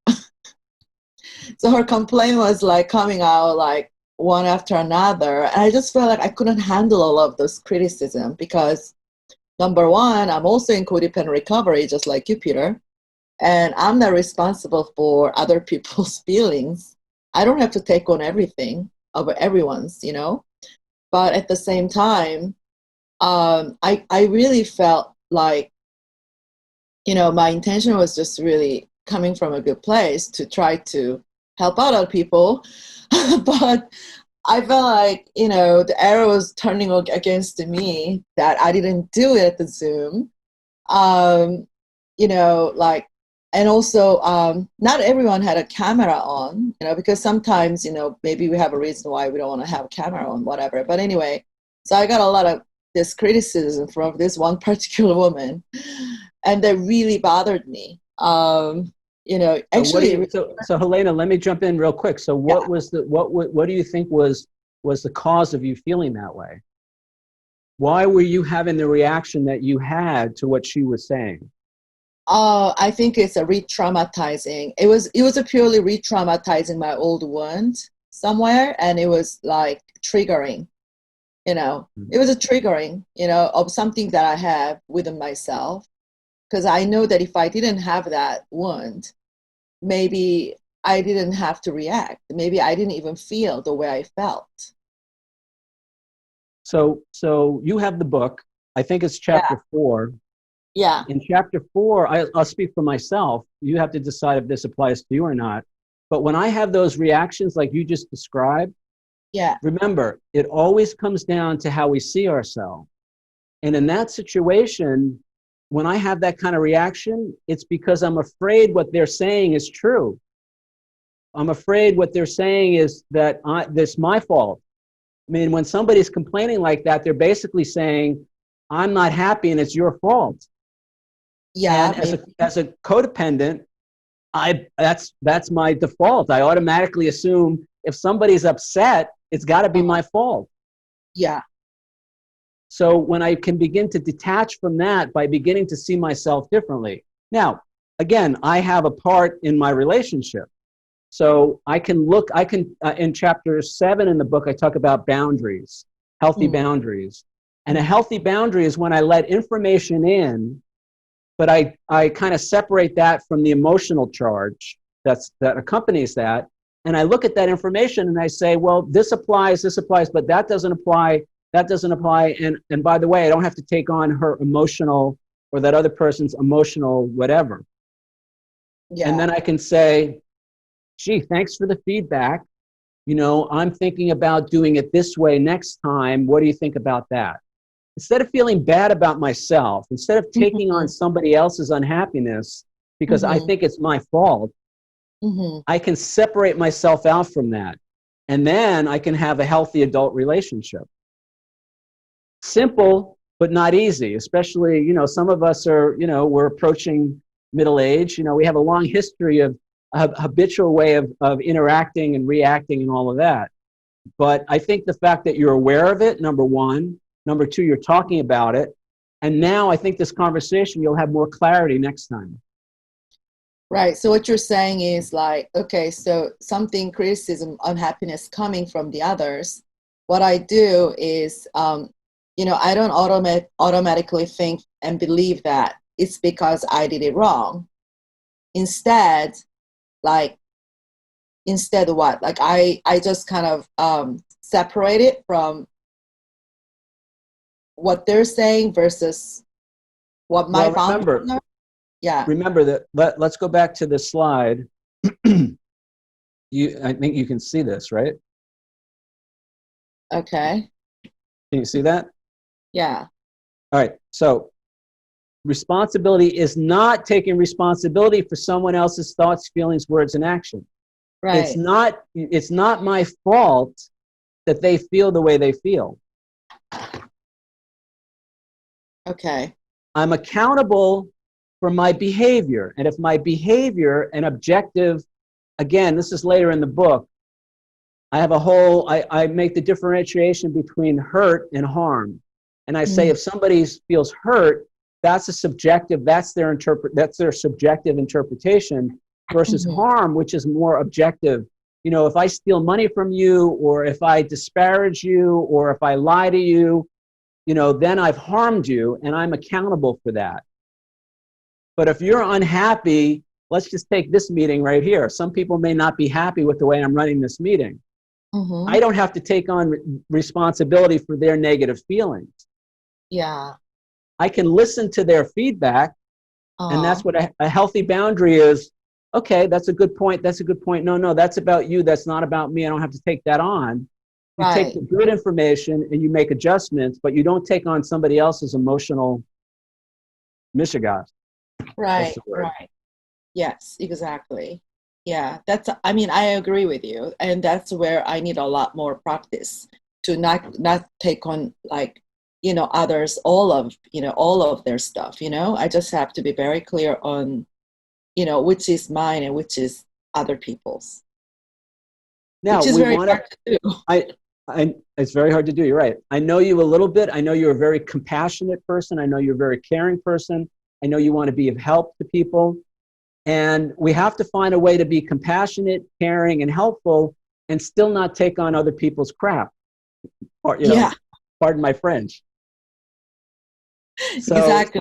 So her complaint was like coming out like one after another. And I just felt like I couldn't handle all of those criticism, because number one, I'm also in codependent recovery, just like you, Peter. And I'm not responsible for other people's feelings. I don't have to take on everything of everyone's, But at the same time, I really felt like, my intention was just really coming from a good place to try to help out other people. But I felt like, the arrow was turning against me, that I didn't do it at the Zoom. And also, not everyone had a camera on, because sometimes, maybe we have a reason why we don't want to have a camera on, whatever. But anyway, so I got a lot of this criticism from this one particular woman, and that really bothered me. So actually, actually, so Helena, let me jump in real quick. So what do you think was the cause of you feeling that way? Why were you having the reaction that you had to what she was saying? I think it's a re-traumatizing. It was a purely re-traumatizing my old wound somewhere, and it was like triggering. It was a triggering, of something that I have within myself. Because I know that if I didn't have that wound, maybe I didn't have to react. Maybe I didn't even feel the way I felt. So you have the book. I think it's chapter 4. Yeah. In chapter 4, I'll speak for myself. You have to decide if this applies to you or not. But when I have those reactions like you just described, Yeah. remember, it always comes down to how we see ourselves. And in that situation, when I have that kind of reaction, it's because I'm afraid what they're saying is true. I'm afraid what they're saying is that this is my fault. I mean, when somebody's complaining like that, they're basically saying, I'm not happy and it's your fault. Yeah. And as a codependent, that's my default. I automatically assume if somebody's upset, it's got to be my fault. Yeah. So when I can begin to detach from that by beginning to see myself differently. Now, again, I have a part in my relationship. So in chapter 7 in the book, I talk about boundaries, healthy boundaries. And a healthy boundary is when I let information in, but I kind of separate that from the emotional charge that accompanies that. And I look at that information and I say, well, this applies, but that doesn't apply. And by the way, I don't have to take on her emotional or that other person's emotional whatever. Yeah. And then I can say, gee, thanks for the feedback. I'm thinking about doing it this way next time. What do you think about that? Instead of feeling bad about myself, instead of taking on somebody else's unhappiness because I think it's my fault, I can separate myself out from that. And then I can have a healthy adult relationship. Simple, but not easy, especially, some of us are, we're approaching middle age. We have a long history of a habitual way of interacting and reacting and all of that. But I think the fact that you're aware of it, number one. Number two, you're talking about it. And now I think this conversation, you'll have more clarity next time. Right. So what you're saying is like, okay, so something criticism, unhappiness coming from the others. What I do is, I don't automatically think and believe that it's because I did it wrong. Instead what? Like I just kind of separate it from what they're saying versus what my foundation are. Yeah. Remember that. Let's go back to this slide. I think you can see this, right? Okay. Can you see that? Yeah. All right. So responsibility is not taking responsibility for someone else's thoughts, feelings, words, and action. Right. It's not my fault that they feel the way they feel. Okay. I'm accountable for my behavior. And if my behavior and objective, again, this is later in the book, I make the differentiation between hurt and harm. And I say if somebody feels hurt, that's their subjective interpretation versus harm, which is more objective. If I steal money from you, or if I disparage you, or if I lie to you, then I've harmed you and I'm accountable for that. But if you're unhappy, let's just take this meeting right here. Some people may not be happy with the way I'm running this meeting. I don't have to take on responsibility for their negative feelings. Yeah. I can listen to their feedback, and that's what a healthy boundary is. Okay, that's a good point. No, that's about you. That's not about me. I don't have to take that on. You take the good information and you make adjustments, but you don't take on somebody else's emotional mishigas. Right. Yes, exactly. Yeah, I agree with you. And that's where I need a lot more practice to not take on others, all of their stuff, I just have to be very clear on which is mine and which is other people's. Now, Which is we very want hard to do. it's very hard to do. You're right. I know you a little bit. I know you're a very compassionate person. I know you're a very caring person. I know you want to be of help to people. And we have to find a way to be compassionate, caring, and helpful and still not take on other people's crap. Or, Yeah, pardon my French. So, exactly.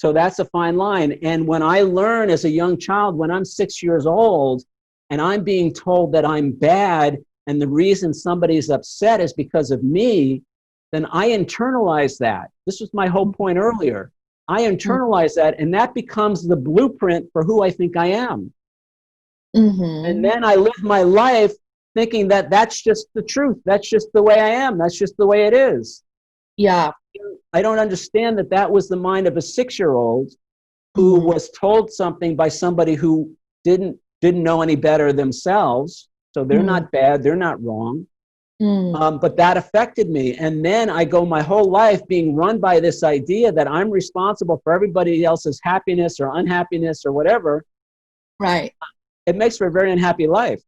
So that's a fine line. And when I learn as a young child, when I'm 6 years old, and I'm being told that I'm bad, and the reason somebody's upset is because of me, then I internalize that. This was my whole point earlier. I internalize that, and that becomes the blueprint for who I think I am. Mm-hmm. And then I live my life thinking that that's just the truth. That's just the way I am. That's just the way it is. Yeah. I don't understand that that was the mind of a 6-year-old who was told something by somebody who didn't know any better themselves. So they're not bad. They're not wrong. But that affected me. And then I go my whole life being run by this idea that I'm responsible for everybody else's happiness or unhappiness or whatever. Right. It makes for a very unhappy life.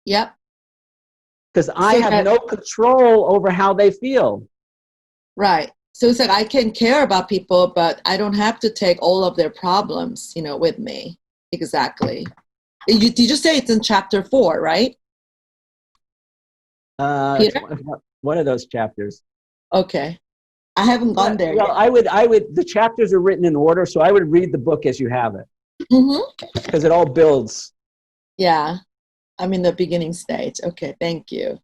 Yep. Because I have no control over how they feel. Right. So it's like I can care about people, but I don't have to take all of their problems, with me. Exactly. Did you say it's in chapter 4, right? Peter? What are those chapters? Okay. I haven't gone there well, yet. I would, the chapters are written in order, so I would read the book as you have it. Because it all builds. Yeah. I'm in the beginning stage. Okay. Thank you.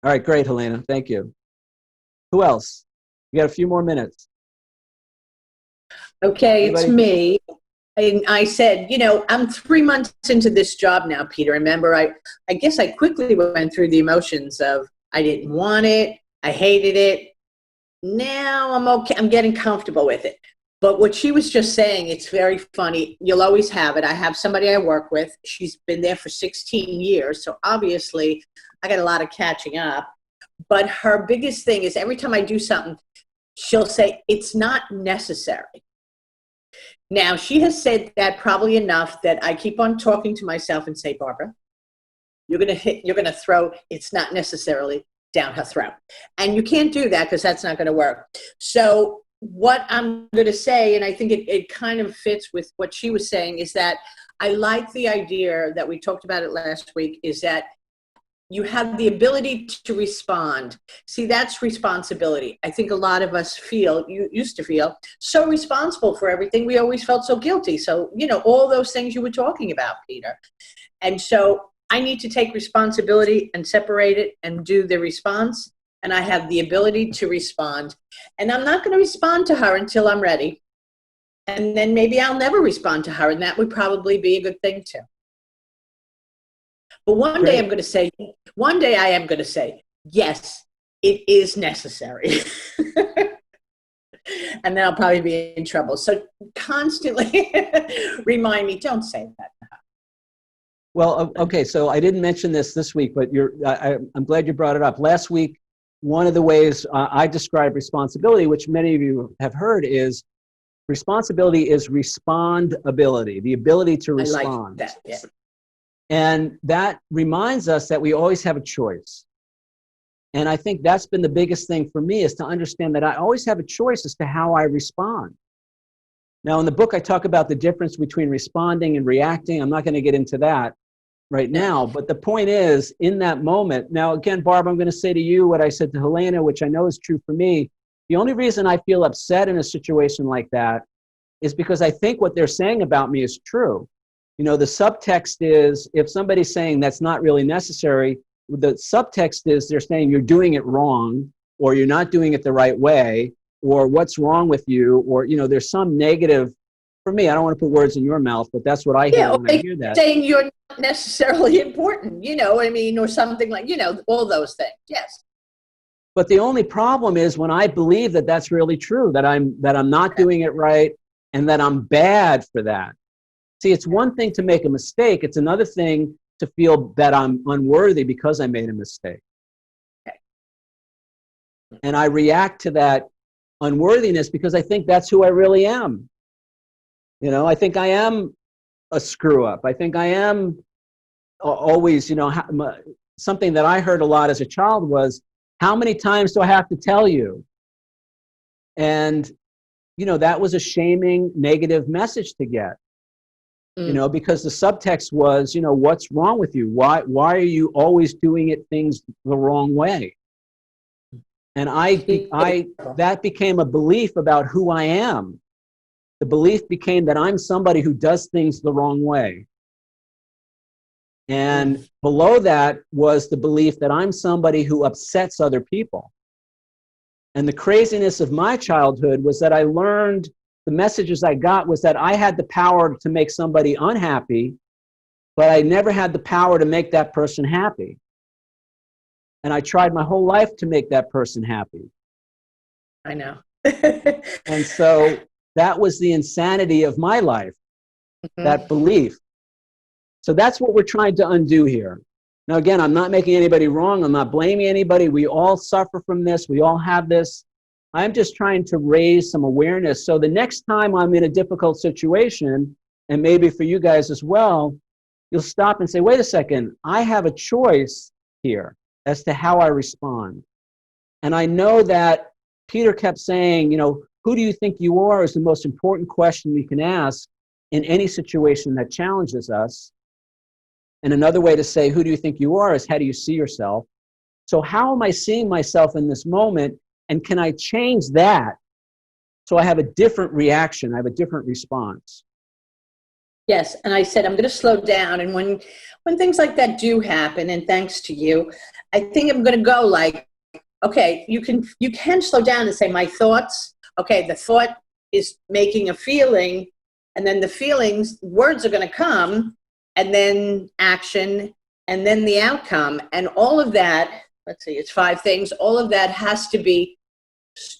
All right. Great, Helena. Thank you. Who else? You got a few more minutes. Okay, Anybody? it's me. And I said, I'm 3 months into this job now, Peter. Remember, I guess I quickly went through the emotions of I didn't want it, I hated it. Now I'm okay. I'm getting comfortable with it. But what she was just saying, it's very funny. You'll always have it. I have somebody I work with. She's been there for 16 years. So obviously, I got a lot of catching up. But her biggest thing is every time I do something, she'll say, it's not necessary. Now, she has said that probably enough that I keep on talking to myself and say, Barbara, you're going to throw, it's not necessarily down her throat. And you can't do that because that's not going to work. So what I'm going to say, and I think it kind of fits with what she was saying, is that I like the idea that we talked about it last week, is that you have the ability to respond. See, that's responsibility. I think a lot of us used to feel so responsible for everything. We always felt so guilty. So, all those things you were talking about, Peter. And so I need to take responsibility and separate it and do the response. And I have the ability to respond. And I'm not going to respond to her until I'm ready. And then maybe I'll never respond to her. And that would probably be a good thing too. But one day I am going to say, yes, it is necessary. And then I'll probably be in trouble. So constantly remind me, don't say that. Well, okay, so I didn't mention this week, but I'm glad you brought it up. Last week, one of the ways I describe responsibility, which many of you have heard, is responsibility is respondability, the ability to respond. I like that, yeah. And that reminds us that we always have a choice. And I think that's been the biggest thing for me, is to understand that I always have a choice as to how I respond. Now, in the book, I talk about the difference between responding and reacting. I'm not going to get into that right now, but the point is, in that moment, now again, Barb, I'm going to say to you what I said to Helena, which I know is true for me. The only reason I feel upset in a situation like that is because I think what they're saying about me is true. The subtext is, if somebody's saying that's not really necessary, the subtext is they're saying you're doing it wrong, or you're not doing it the right way, or what's wrong with you, or, there's some negative. For me, I don't want to put words in your mouth, but that's what I hear when I hear that. Saying you're not necessarily important, or something like, all those things, yes. But the only problem is when I believe that that's really true, that I'm not doing it right, and that I'm bad for that. See, it's one thing to make a mistake. It's another thing to feel that I'm unworthy because I made a mistake. Okay. And I react to that unworthiness because I think that's who I really am. I think I am a screw up. I think I am always, something that I heard a lot as a child was, how many times do I have to tell you? And, that was a shaming, negative message to get, because the subtext was, what's wrong with you? Why are you always doing things the wrong way? And that became a belief about who I am. The belief became that I'm somebody who does things the wrong way. And below that was the belief that I'm somebody who upsets other people. And the craziness of my childhood was that I learned, the messages I got was that I had the power to make somebody unhappy, but I never had the power to make that person happy. And I tried my whole life to make that person happy. I know. And so that was the insanity of my life, that belief. So that's what we're trying to undo here. Now, again, I'm not making anybody wrong. I'm not blaming anybody. We all suffer from this. We all have this. I'm just trying to raise some awareness. So the next time I'm in a difficult situation, and maybe for you guys as well, you'll stop and say, wait a second, I have a choice here as to how I respond. And I know that Peter kept saying, who do you think you are is the most important question we can ask in any situation that challenges us. And another way to say, who do you think you are, is how do you see yourself? So how am I seeing myself in this moment? And can I change that so I have a different reaction? I have a different response. Yes, and I said I'm going to slow down. And when things like that do happen, and thanks to you, I think I'm going to go like, okay, you can slow down and say my thoughts. Okay, the thought is making a feeling, and then the feelings, words are going to come, and then action, and then the outcome. And all of that, let's see, it's 5 things. All of that has to be,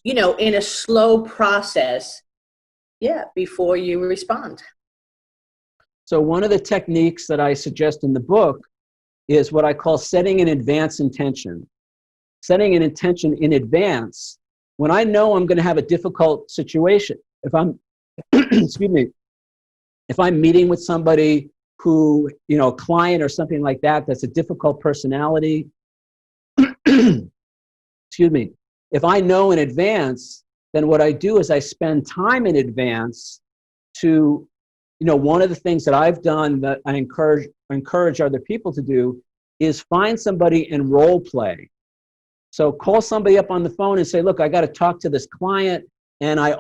in a slow process, before you respond. So one of the techniques that I suggest in the book is what I call setting an advance intention. Setting an intention in advance when I know I'm going to have a difficult situation. If I'm, excuse me, if I'm meeting with somebody who, a client or something like that, that's a difficult personality, excuse me, if I know in advance, then what I do is I spend time in advance to, one of the things that I've done that I encourage other people to do is find somebody and role play. So call somebody up on the phone and say, look, I got to talk to this client, and I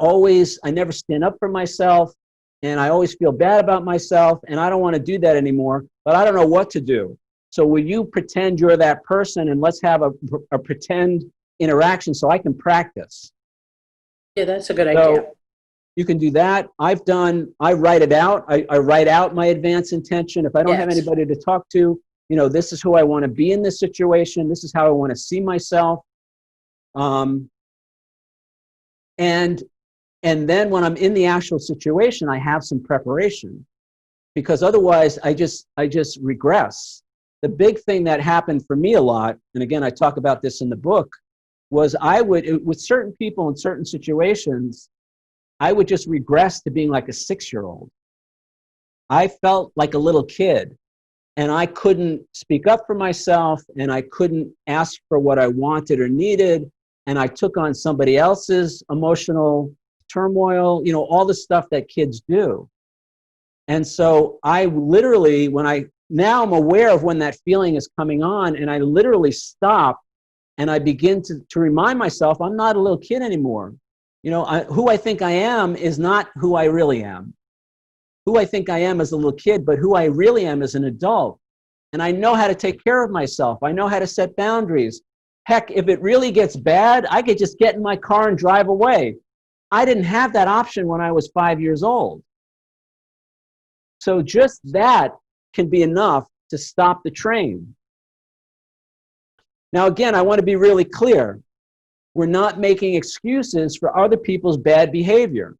never stand up for myself, and I always feel bad about myself, and I don't want to do that anymore, but I don't know what to do. So will you pretend you're that person, and let's have a pretend interaction so I can practice. Yeah, that's a good idea. You can do that. I write it out. I write out my advance intention. If I don't have anybody to talk to, this is who I want to be in this situation. This is how I want to see myself. And then when I'm in the actual situation, I have some preparation, because otherwise I just regress. The big thing that happened for me a lot, and again, I talk about this in the book, was with certain people in certain situations, I would just regress to being like a 6-year-old. I felt like a little kid, and I couldn't speak up for myself, and I couldn't ask for what I wanted or needed, and I took on somebody else's emotional turmoil, all the stuff that kids do. And so I literally, now I'm aware of when that feeling is coming on, and I literally stop, and I begin to remind myself I'm not a little kid anymore. Who I think I am is not who I really am. Who I think I am as a little kid, but who I really am as an adult. And I know how to take care of myself. I know how to set boundaries. Heck, if it really gets bad, I could just get in my car and drive away. I didn't have that option when I was 5 years old. So just that can be enough to stop the train. Now, again, I want to be really clear. We're not making excuses for other people's bad behavior.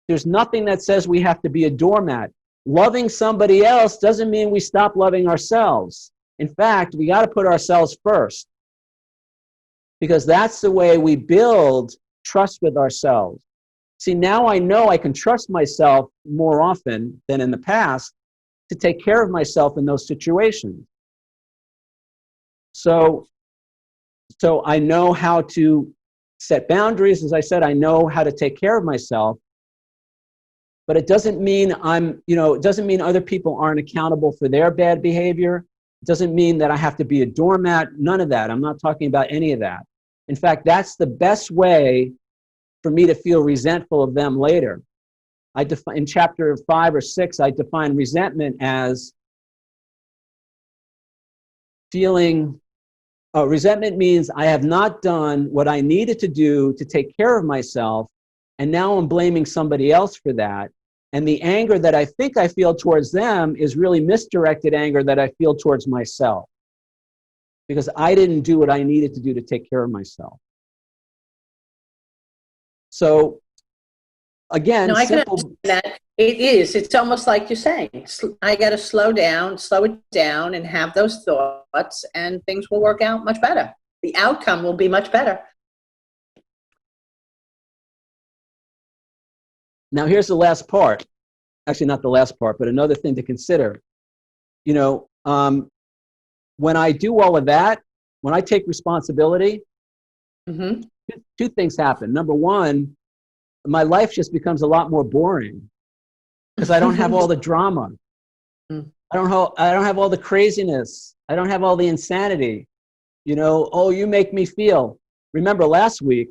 There's nothing that says we have to be a doormat. Loving somebody else doesn't mean we stop loving ourselves. In fact, we got to put ourselves first, because that's the way we build trust with ourselves. See, now I know I can trust myself more often than in the past to take care of myself in those situations. So I know how to set boundaries. As I said, I know how to take care of myself. But it doesn't mean it doesn't mean other people aren't accountable for their bad behavior. It doesn't mean that I have to be a doormat. None of that. I'm not talking about any of that. In fact, that's the best way for me to feel resentful of them later. In chapter 5 or 6, I define resentment as feeling. Resentment means I have not done what I needed to do to take care of myself, and now I'm blaming somebody else for that. And the anger that I think I feel towards them is really misdirected anger that I feel towards myself, because I didn't do what I needed to do to take care of myself. So again, No, I can simple. understand that. It is. It's almost like you're saying. I got to slow it down, and have those thoughts, and things will work out much better. The outcome will be much better. Now, here's the last part. Actually, not the last part, but another thing to consider. When I do all of that, when I take responsibility, Mm-hmm. two things happen. Number one, my life just becomes a lot more boring because I don't have all the drama. I don't have all the craziness. I don't have all the insanity. Oh, you make me feel. Remember last week,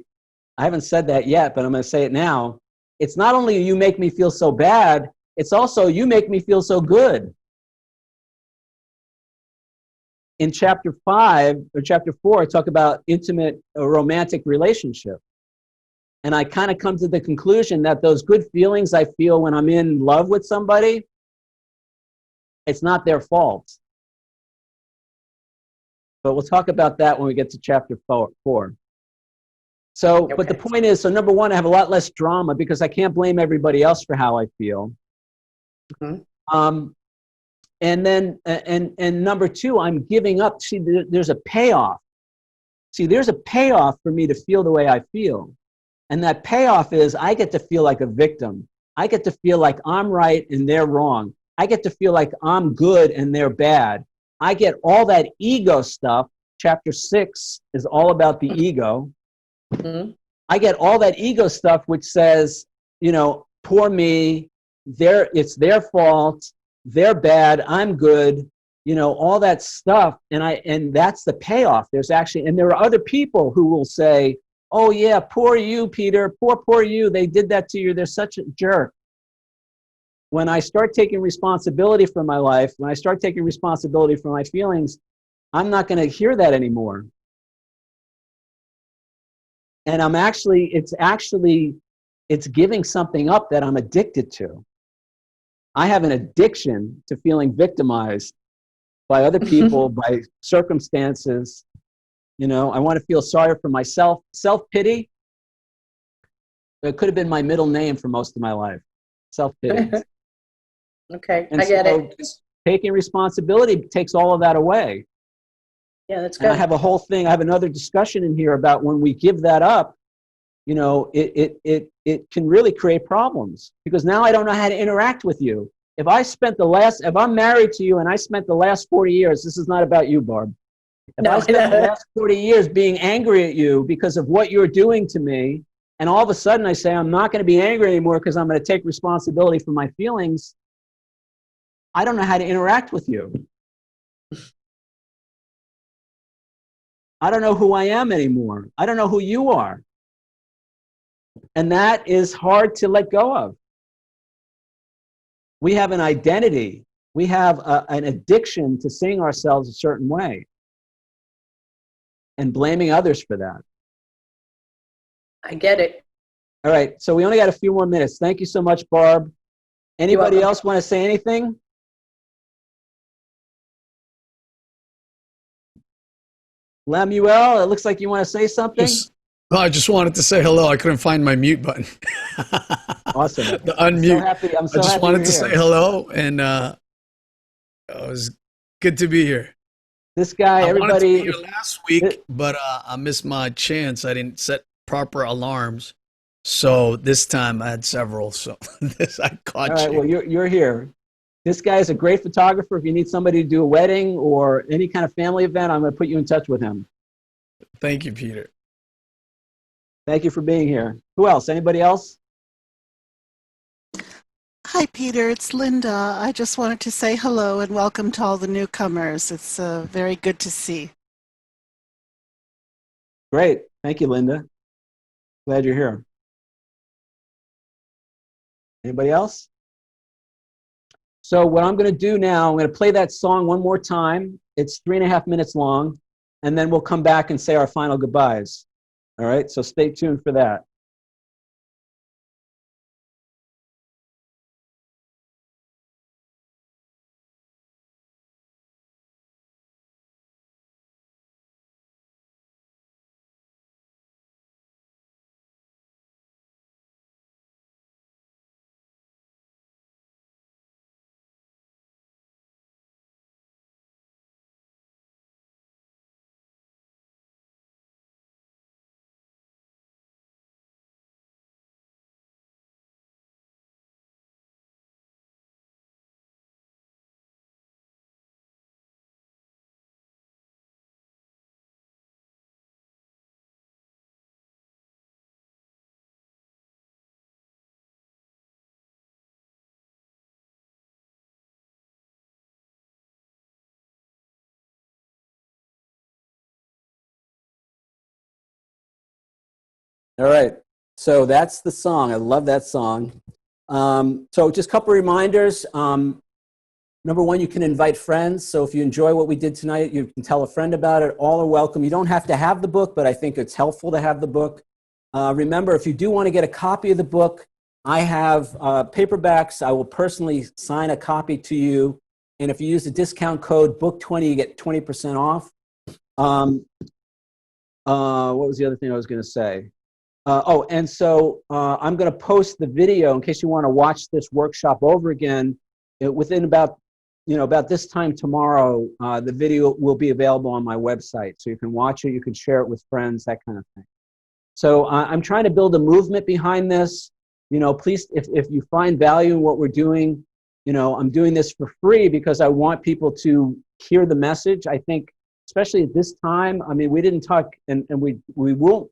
I haven't said that yet, but I'm going to say it now. It's not only you make me feel so bad, it's also you make me feel so good. In chapter 5 or chapter 4, I talk about intimate romantic relationship. And I kind of come to the conclusion that those good feelings I feel when I'm in love with somebody, it's not their fault. But we'll talk about that when we get to chapter 4. So, Okay. But the point is, so number one, I have a lot less drama because I can't blame everybody else for how I feel. Mm-hmm. And then, and number two, I'm giving up. See, there's a payoff. See, there's a payoff for me to feel the way I feel. And that payoff is I get to feel like a victim. I get to feel like I'm right and they're wrong. I get to feel like I'm good and they're bad. I get all that ego stuff. Chapter 6 is all about the ego. Mm-hmm. I get all that ego stuff which says, poor me, it's their fault, they're bad, I'm good, all that stuff. And that's the payoff. And there are other people who will say, oh yeah, poor you, Peter, poor you, they did that to you, they're such a jerk. When I start taking responsibility for my life, when I start taking responsibility for my feelings, I'm not going to hear that anymore. And it's giving something up that I'm addicted to. I have an addiction to feeling victimized by other people, by circumstances. I want to feel sorry for myself. Self-pity, it could have been my middle name for most of my life. Self-pity. Okay, And I get so it. taking responsibility takes all of that away. Yeah, that's And good. I have another discussion in here about when we give that up, it can really create problems because now I don't know how to interact with you. If I'm married to you and I spent the last 40 years, this is not about you, Barb. If I spent the last 40 years being angry at you because of what you're doing to me, and all of a sudden I say, I'm not going to be angry anymore because I'm going to take responsibility for my feelings, I don't know how to interact with you. I don't know who I am anymore. I don't know who you are. And that is hard to let go of. We have an identity. We have an addiction to seeing ourselves a certain way and blaming others for that. I get it. All right, so we only got a few more minutes. Thank you so much, Barb. Anybody welcome. else want to say anything? Lemuel, it looks like you want to say something? I just wanted to say hello. I couldn't find my mute button. Awesome. The unmute. I'm so I just happy wanted you're to here. say hello, and it was good to be here. This guy, I wanted to be everybody. here last week, but I missed my chance. I didn't set proper alarms. So this time I had several. So this I All caught right, you. well, you're here. This guy is a great photographer. If you need somebody to do a wedding or any kind of family event, I'm going to put you in touch with him. Thank you, Peter. Thank you for being here. Who else? Anybody else? Hi, Peter. It's Linda. I just wanted to say hello and welcome to all the newcomers. It's very good to see. Great. Thank you, Linda. Glad you're here. Anybody else? So what I'm going to do now, I'm going to play that song one more time. It's 3.5 minutes long, and then we'll come back and say our final goodbyes. All right, so stay tuned for that. All right, so that's the song. I love that song. So just a couple reminders. Number one, you can invite friends. So if you enjoy what we did tonight, you can tell a friend about it. All are welcome. You don't have to have the book, but I think it's helpful to have the book. Remember, if you do want to get a copy of the book, I have paperbacks. I will personally sign a copy to you. And if you use the discount code BOOK20, you get 20% off. What was the other thing I was going to say? And so I'm going to post the video in case you want to watch this workshop over again. Within about this time tomorrow, the video will be available on my website. So you can watch it, you can share it with friends, that kind of thing. So I'm trying to build a movement behind this. Please, if you find value in what we're doing, I'm doing this for free because I want people to hear the message. I think, especially at this time, I mean, we didn't talk, and we will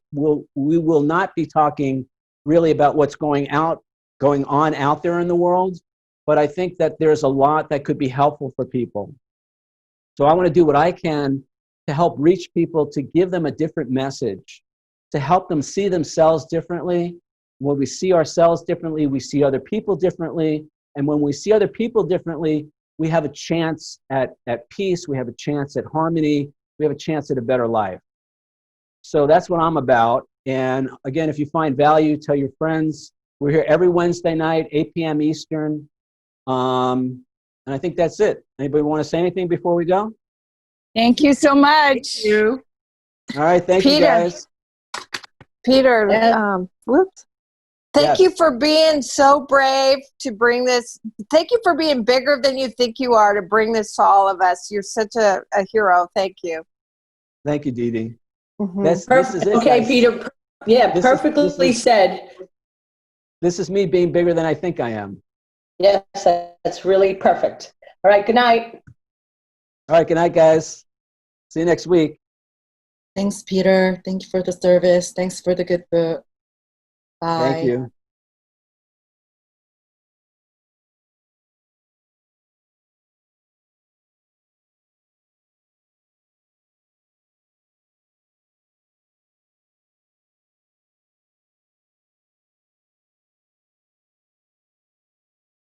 not be talking really about what's going on out there in the world. But I think that there's a lot that could be helpful for people. So I want to do what I can to help reach people, to give them a different message, to help them see themselves differently. When we see ourselves differently, we see other people differently. And when we see other people differently, we have a chance at peace, we have a chance at harmony, we have a chance at a better life. So that's what I'm about. And again, if you find value, tell your friends. We're here every Wednesday night, 8 p.m. Eastern. And I think that's it. Anybody want to say anything before we go? Thank you so much. Thank you. All right, thank you guys. Peter, whoops. Thank Yes. you for being so brave to bring this. Thank you for being bigger than you think you are to bring this to all of us. You're such a hero. Thank you. Thank you, Dee Dee. Mm-hmm. This is it, Okay, guys. Peter. Yeah, perfectly said. This is me being bigger than I think I am. Yes, that's really perfect. All right, good night. All right, good night, guys. See you next week. Thanks, Peter. Thank you for the service. Thanks for the good book. Bye. Thank you.